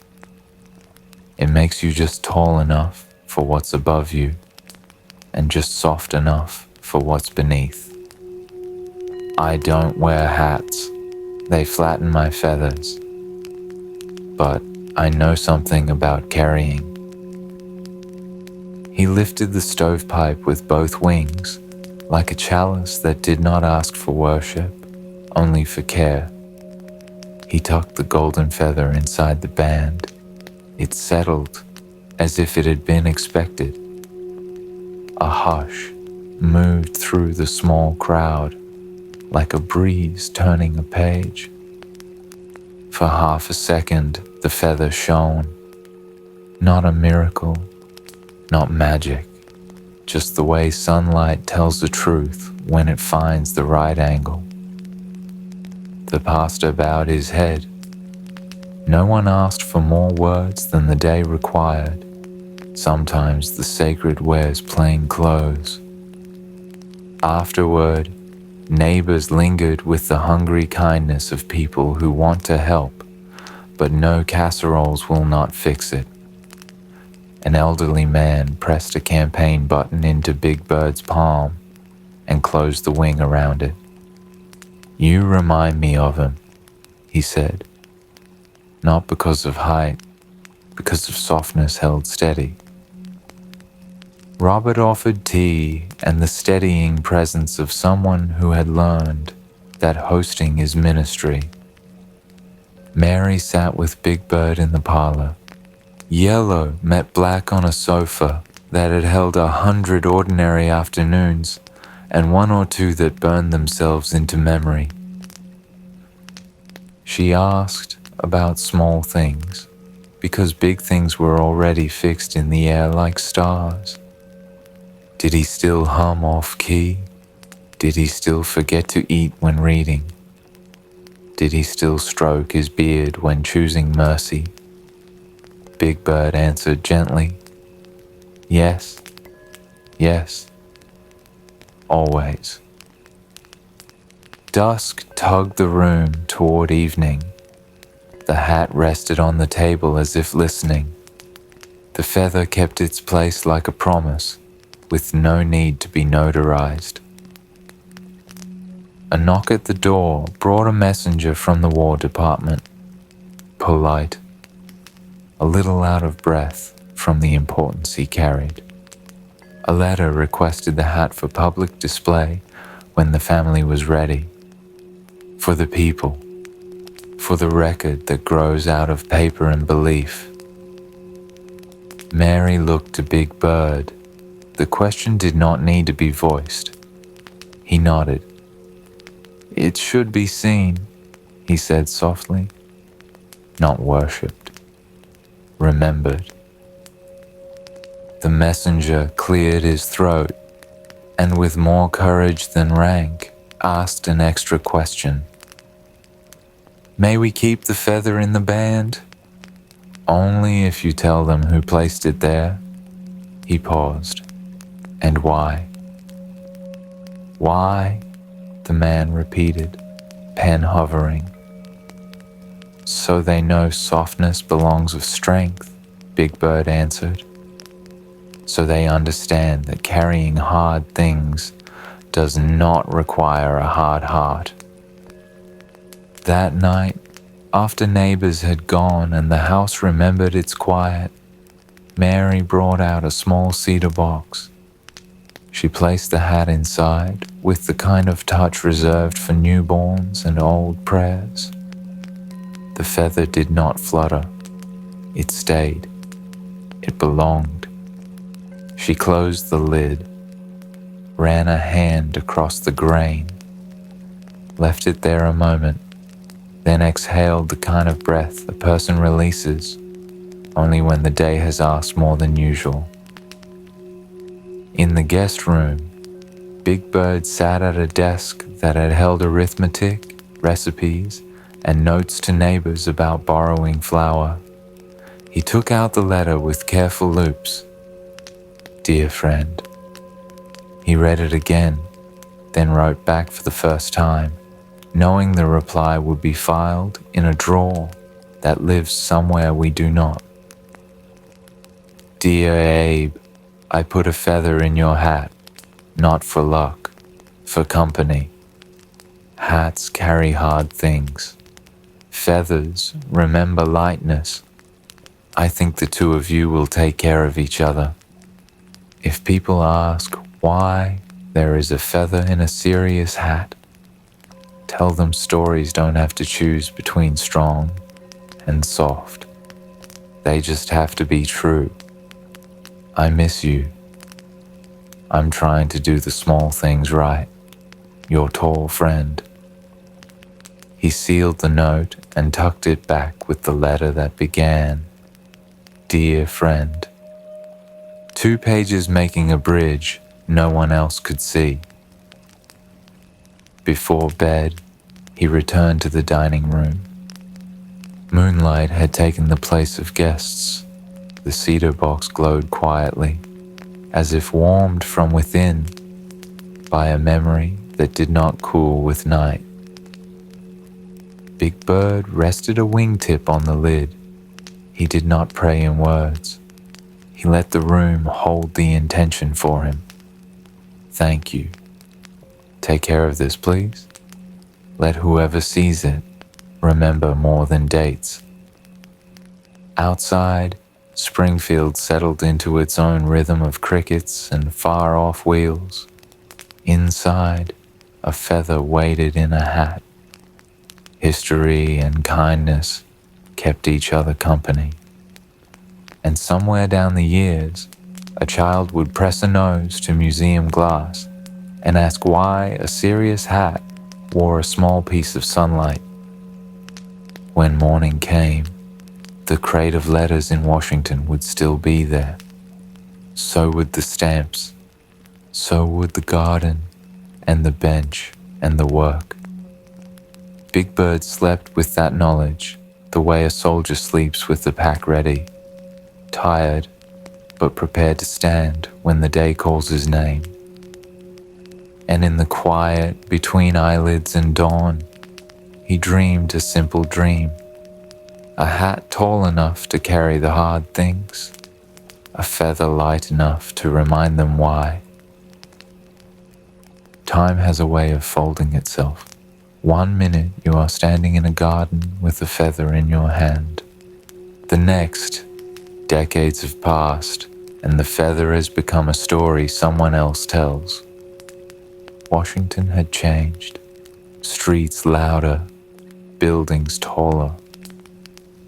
It makes you just tall enough for what's above you, and just soft enough for what's beneath. I don't wear hats. They flatten my feathers. But I know something about carrying. He lifted the stovepipe with both wings, like a chalice that did not ask for worship, only for care. He tucked the golden feather inside the band. It settled as if it had been expected. A hush moved through the small crowd, like a breeze turning a page. For half a second, the feather shone. Not a miracle, not magic, just the way sunlight tells the truth when it finds the right angle. The pastor bowed his head. No one asked for more words than the day required. Sometimes the sacred wears plain clothes. Afterward, neighbors lingered with the hungry kindness of people who want to help, but no casseroles will not fix it. An elderly man pressed a campaign button into Big Bird's palm and closed the wing around it. "You remind me of him," he said. "Not because of height, because of softness held steady." Robert offered tea and the steadying presence of someone who had learned that hosting is ministry. Mary sat with Big Bird in the parlor. Yellow met black on a sofa that had held 100 ordinary afternoons and one or two that burned themselves into memory. She asked about small things, because big things were already fixed in the air like stars. Did he still hum off-key? Did he still forget to eat when reading? Did he still stroke his beard when choosing mercy? Big Bird answered gently, "Yes, yes, always." Dusk tugged the room toward evening. The hat rested on the table as if listening. The feather kept its place like a promise, with no need to be notarized. A knock at the door brought a messenger from the War Department. Polite, a little out of breath from the importance he carried. A letter requested the hat for public display when the family was ready. For the people, for the record that grows out of paper and belief. Mary looked to Big Bird. The question did not need to be voiced. He nodded. "It should be seen," he said softly. "Not worshipped. Remembered." The messenger cleared his throat and with more courage than rank asked an extra question. "May we keep the feather in the band?" "Only if you tell them who placed it there." He paused. "And why?" "Why?" the man repeated, pen hovering. "So they know softness belongs with strength," Big Bird answered. "So they understand that carrying hard things does not require a hard heart." That night, after neighbors had gone and the house remembered its quiet, Mary brought out a small cedar box. She placed the hat inside with the kind of touch reserved for newborns and old prayers. The feather did not flutter. It stayed. It belonged. She closed the lid, ran a hand across the grain, left it there a moment, then exhaled the kind of breath a person releases only when the day has asked more than usual. In the guest room, Big Bird sat at a desk that had held arithmetic, recipes, and notes to neighbors about borrowing flour. He took out the letter with careful loops. "Dear friend." He read it again, then wrote back for the first time, knowing the reply would be filed in a drawer that lives somewhere we do not. "Dear Abe, I put a feather in your hat, not for luck, for company. Hats carry hard things. Feathers remember lightness. I think the two of you will take care of each other. If people ask why there is a feather in a serious hat, tell them stories don't have to choose between strong and soft. They just have to be true. I miss you. I'm trying to do the small things right. Your tall friend. He sealed the note and tucked it back with the letter that began, Dear friend. 2 pages making a bridge no one else could see. Before bed, he returned to the dining room. Moonlight had taken the place of guests. The cedar box glowed quietly, as if warmed from within by a memory that did not cool with night. Big Bird rested a wingtip on the lid. He did not pray in words. He let the room hold the intention for him. Thank you. Take care of this, please. Let whoever sees it remember more than dates. Outside, Springfield settled into its own rhythm of crickets and far-off wheels. Inside, a feather waited in a hat. History and kindness kept each other company. And somewhere down the years, a child would press a nose to museum glass and ask why a serious hat wore a small piece of sunlight. When morning came, the crate of letters in Washington would still be there. So would the stamps. So would the garden and the bench and the work. Big Bird slept with that knowledge, the way a soldier sleeps with the pack ready, tired but prepared to stand when the day calls his name. And in the quiet between eyelids and dawn, he dreamed a simple dream, a hat tall enough to carry the hard things, a feather light enough to remind them why. Time has a way of folding itself. 1 minute you are standing in a garden with a feather in your hand. The next, decades have passed, and the feather has become a story someone else tells. Washington had changed. Streets louder, buildings taller.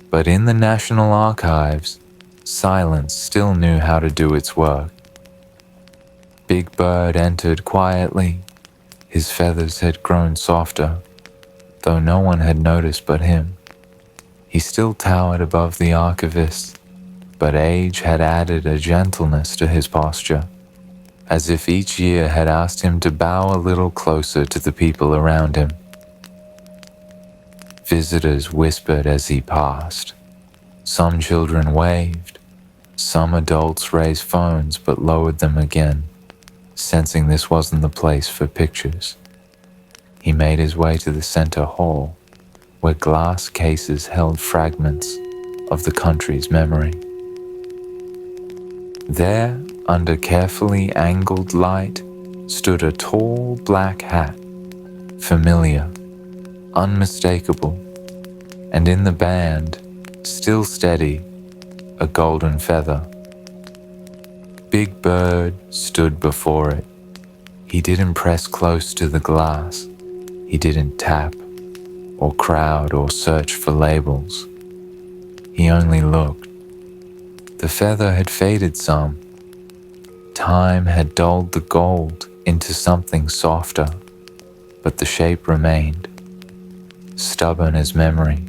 But in the National Archives, silence still knew how to do its work. Big Bird entered quietly. His feathers had grown softer, though no one had noticed but him. He still towered above the archivists, but age had added a gentleness to his posture, as if each year had asked him to bow a little closer to the people around him. Visitors whispered as he passed. Some children waved. Some adults raised phones but lowered them again, sensing this wasn't the place for pictures. He made his way to the center hall, where glass cases held fragments of the country's memory. There, under carefully angled light, stood a tall black hat, familiar, unmistakable, and in the band, still steady, a golden feather. Big Bird stood before it. He didn't press close to the glass. He didn't tap, or crowd, or search for labels. He only looked. The feather had faded some. Time had dulled the gold into something softer, but the shape remained, stubborn as memory.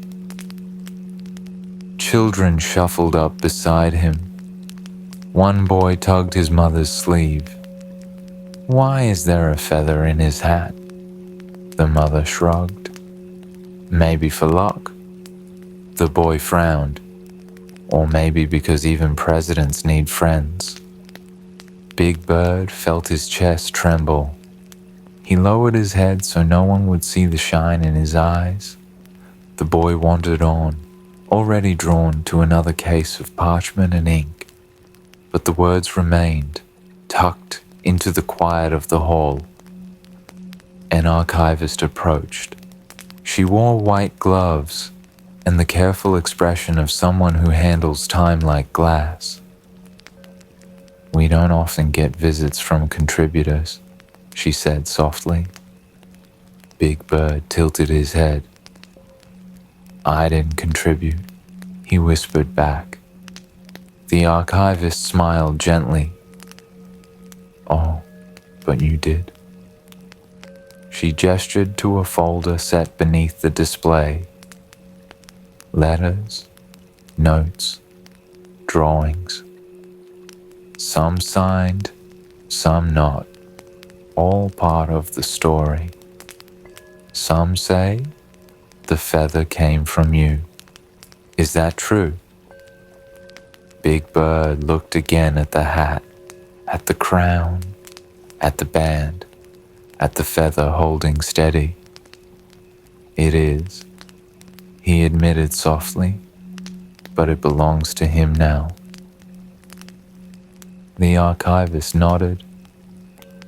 Children shuffled up beside him. One boy tugged his mother's sleeve. Why is there a feather in his hat? The mother shrugged. Maybe for luck. The boy frowned. Or maybe because even presidents need friends. Big Bird felt his chest tremble. He lowered his head so no one would see the shine in his eyes. The boy wandered on, already drawn to another case of parchment and ink. But the words remained, tucked into the quiet of the hall. An archivist approached. She wore white gloves, and the careful expression of someone who handles time like glass. "We don't often get visits from contributors," she said softly. Big Bird tilted his head. "I didn't contribute," he whispered back. The archivist smiled gently. "Oh, but you did." She gestured to a folder set beneath the display. Letters, notes, drawings. Some signed, some not, all part of the story. Some say the feather came from you. Is that true? Big Bird looked again at the hat, at the crown, at the band, at the feather holding steady. "It is," he admitted softly, "but it belongs to him now." The archivist nodded.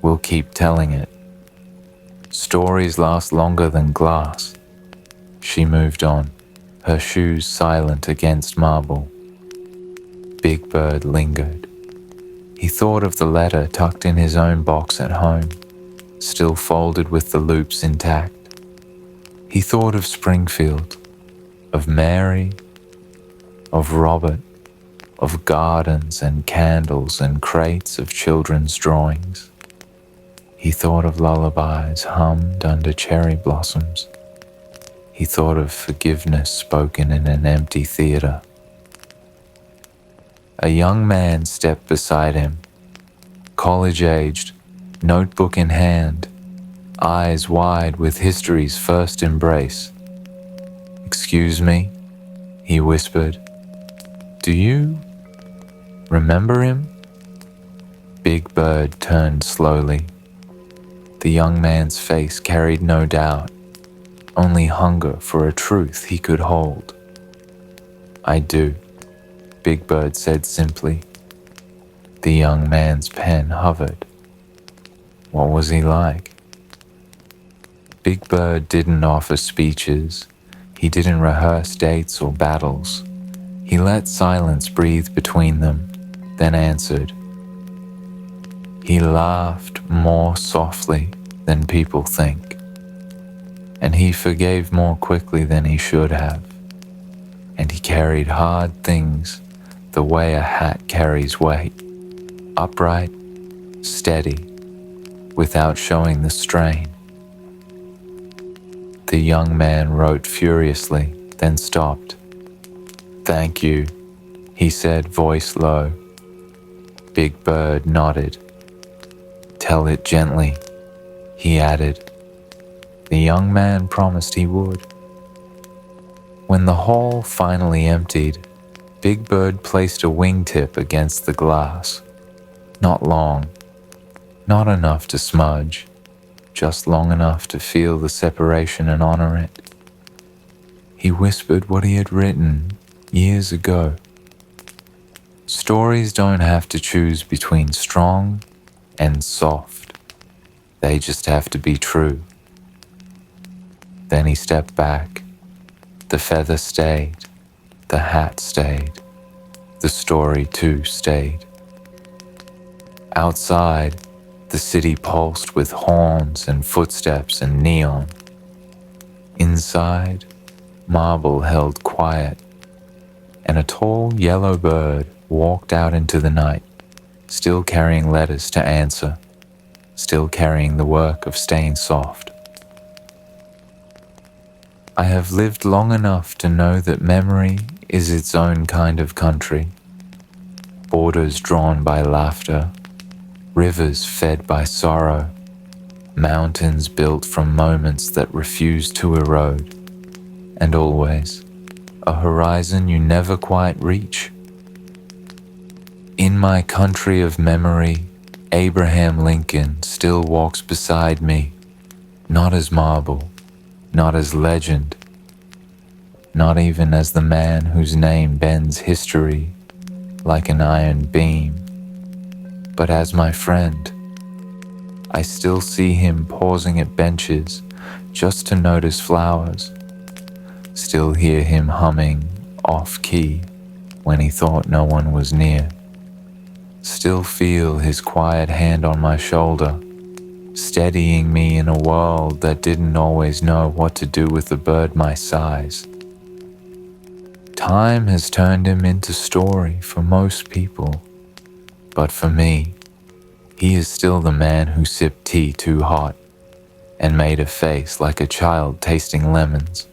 "We'll keep telling it. Stories last longer than glass." She moved on, her shoes silent against marble. Big Bird lingered. He thought of the letter tucked in his own box at home, still folded with the loops intact. He thought of Springfield, of Mary, of Robert, of gardens and candles and crates of children's drawings. He thought of lullabies hummed under cherry blossoms. He thought of forgiveness spoken in an empty theater. A young man stepped beside him, college-aged, notebook in hand, eyes wide with history's first embrace. "Excuse me," he whispered. "Do you remember him?" Big Bird turned slowly. The young man's face carried no doubt, only hunger for a truth he could hold. "I do," Big Bird said simply. The young man's pen hovered. "What was he like?" Big Bird didn't offer speeches. He didn't rehearse dates or battles. He let silence breathe between them, then answered. "He laughed more softly than people think, and he forgave more quickly than he should have, and he carried hard things the way a hat carries weight, upright, steady, without showing the strain." The young man wrote furiously, then stopped. "Thank you," he said, voice low. Big Bird nodded. "Tell it gently," he added. The young man promised he would. When the hall finally emptied, Big Bird placed a wingtip against the glass. Not long, not enough to smudge, just long enough to feel the separation and honor it. He whispered what he had written years ago. Stories don't have to choose between strong and soft. They just have to be true. Then he stepped back. The feather stayed. The hat stayed. The story too stayed. Outside, the city pulsed with horns and footsteps and neon. Inside, marble held quiet, and a tall yellow bird walked out into the night, still carrying letters to answer, still carrying the work of staying soft. I have lived long enough to know that memory is its own kind of country. Borders drawn by laughter, rivers fed by sorrow, mountains built from moments that refuse to erode, and always a horizon you never quite reach. In my country of memory, Abraham Lincoln still walks beside me, not as marble, not as legend, not even as the man whose name bends history like an iron beam, but as my friend. I still see him pausing at benches just to notice flowers, Still hear him humming off-key when he thought no one was near. Still feel his quiet hand on my shoulder, steadying me in a world that didn't always know what to do with a bird my size. Time has turned him into story for most people, but for me, he is still the man who sipped tea too hot and made a face like a child tasting lemons.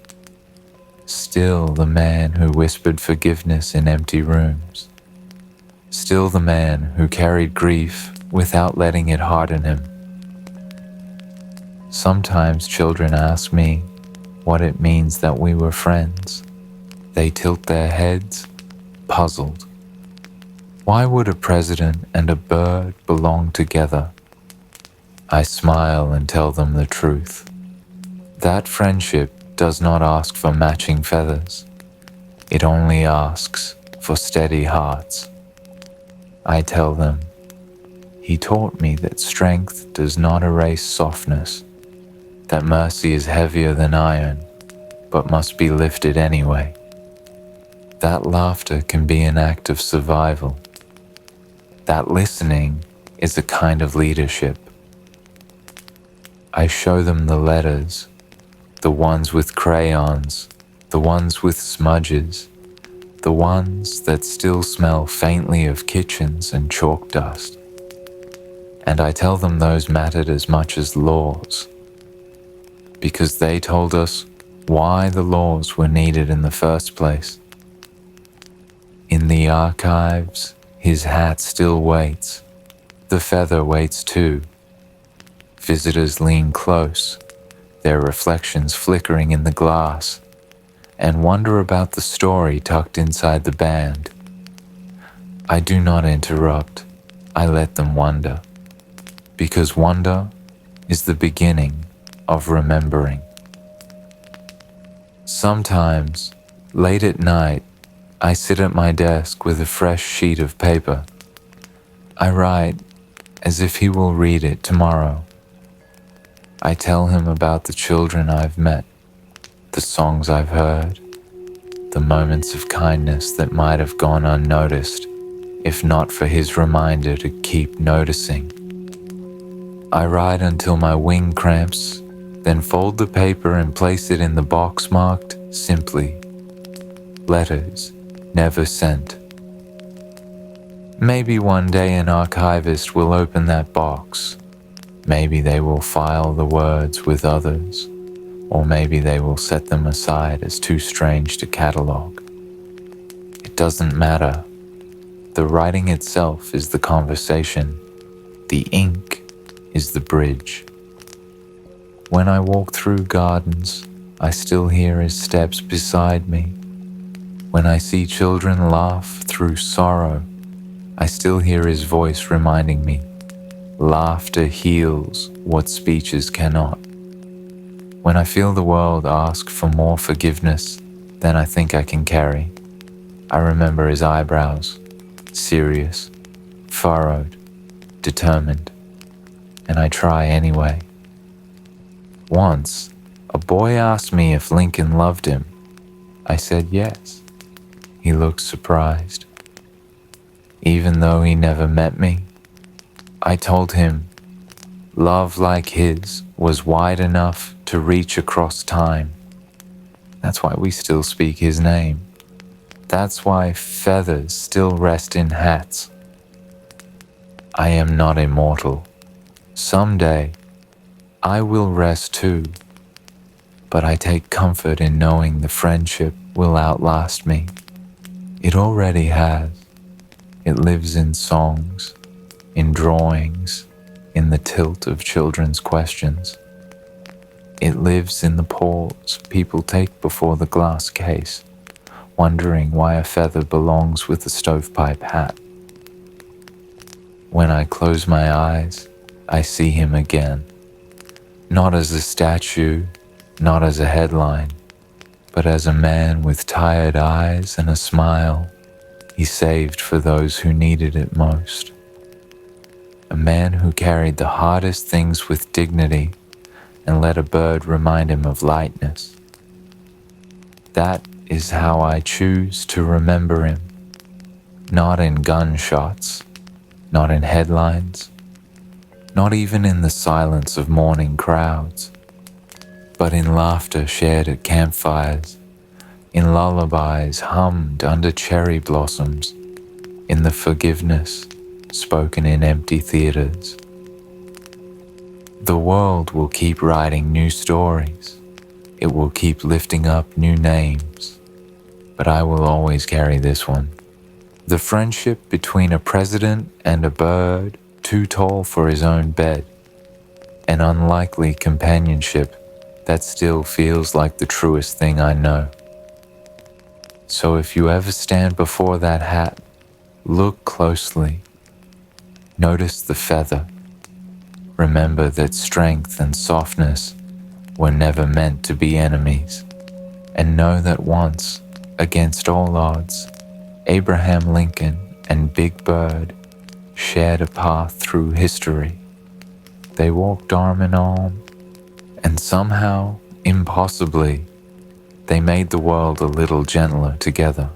Still the man who whispered forgiveness in empty rooms. Still the man who carried grief without letting it harden him. Sometimes children ask me what it means that we were friends. They tilt their heads, puzzled. Why would a president and a bird belong together? I smile and tell them the truth. That friendship does not ask for matching feathers. It only asks for steady hearts. I tell them, he taught me that strength does not erase softness, that mercy is heavier than iron, but must be lifted anyway. That laughter can be an act of survival. That listening is a kind of leadership. I show them the letters, the ones with crayons, the ones with smudges, the ones that still smell faintly of kitchens and chalk dust. And I tell them those mattered as much as laws, because they told us why the laws were needed in the first place. In the archives, his hat still waits. The feather waits too. Visitors lean close, their reflections flickering in the glass, and wonder about the story tucked inside the band. I do not interrupt. I let them wonder, because wonder is the beginning of remembering. Sometimes, late at night, I sit at my desk with a fresh sheet of paper. I write as if he will read it tomorrow. I tell him about the children I've met, the songs I've heard, the moments of kindness that might have gone unnoticed if not for his reminder to keep noticing. I write until my wing cramps, then fold the paper and place it in the box marked simply, letters never sent. Maybe one day an archivist will open that box. Maybe they will file the words with others, or maybe they will set them aside as too strange to catalog. It doesn't matter. The writing itself is the conversation. The ink is the bridge. When I walk through gardens, I still hear his steps beside me. When I see children laugh through sorrow, I still hear his voice reminding me, laughter heals what speeches cannot. When I feel the world ask for more forgiveness than I think I can carry, I remember his eyebrows, serious, furrowed, determined, and I try anyway. Once, a boy asked me if Lincoln loved him. I said yes. He looked surprised. Even though he never met me, I told him love like his was wide enough to reach across time. That's why we still speak his name. That's why feathers still rest in hats. I am not immortal. Someday, I will rest too. But I take comfort in knowing the friendship will outlast me. It already has. It lives in songs, in drawings, in the tilt of children's questions. It lives in the pause people take before the glass case, wondering why a feather belongs with a stovepipe hat. When I close my eyes, I see him again. Not as a statue, not as a headline, but as a man with tired eyes and a smile he saved for those who needed it most. A man who carried the hardest things with dignity and let a bird remind him of lightness. That is how I choose to remember him. Not in gunshots, not in headlines, not even in the silence of morning crowds, but in laughter shared at campfires, in lullabies hummed under cherry blossoms, in the forgiveness spoken in empty theaters. The world will keep writing new stories. It will keep lifting up new names. But I will always carry this one. The friendship between a president and a bird too tall for his own bed. An unlikely companionship that still feels like the truest thing I know. So if you ever stand before that hat, look closely. Notice the feather. Remember that strength and softness were never meant to be enemies. And know that once, against all odds, Abraham Lincoln and Big Bird shared a path through history. They walked arm in arm, and somehow, impossibly, they made the world a little gentler together.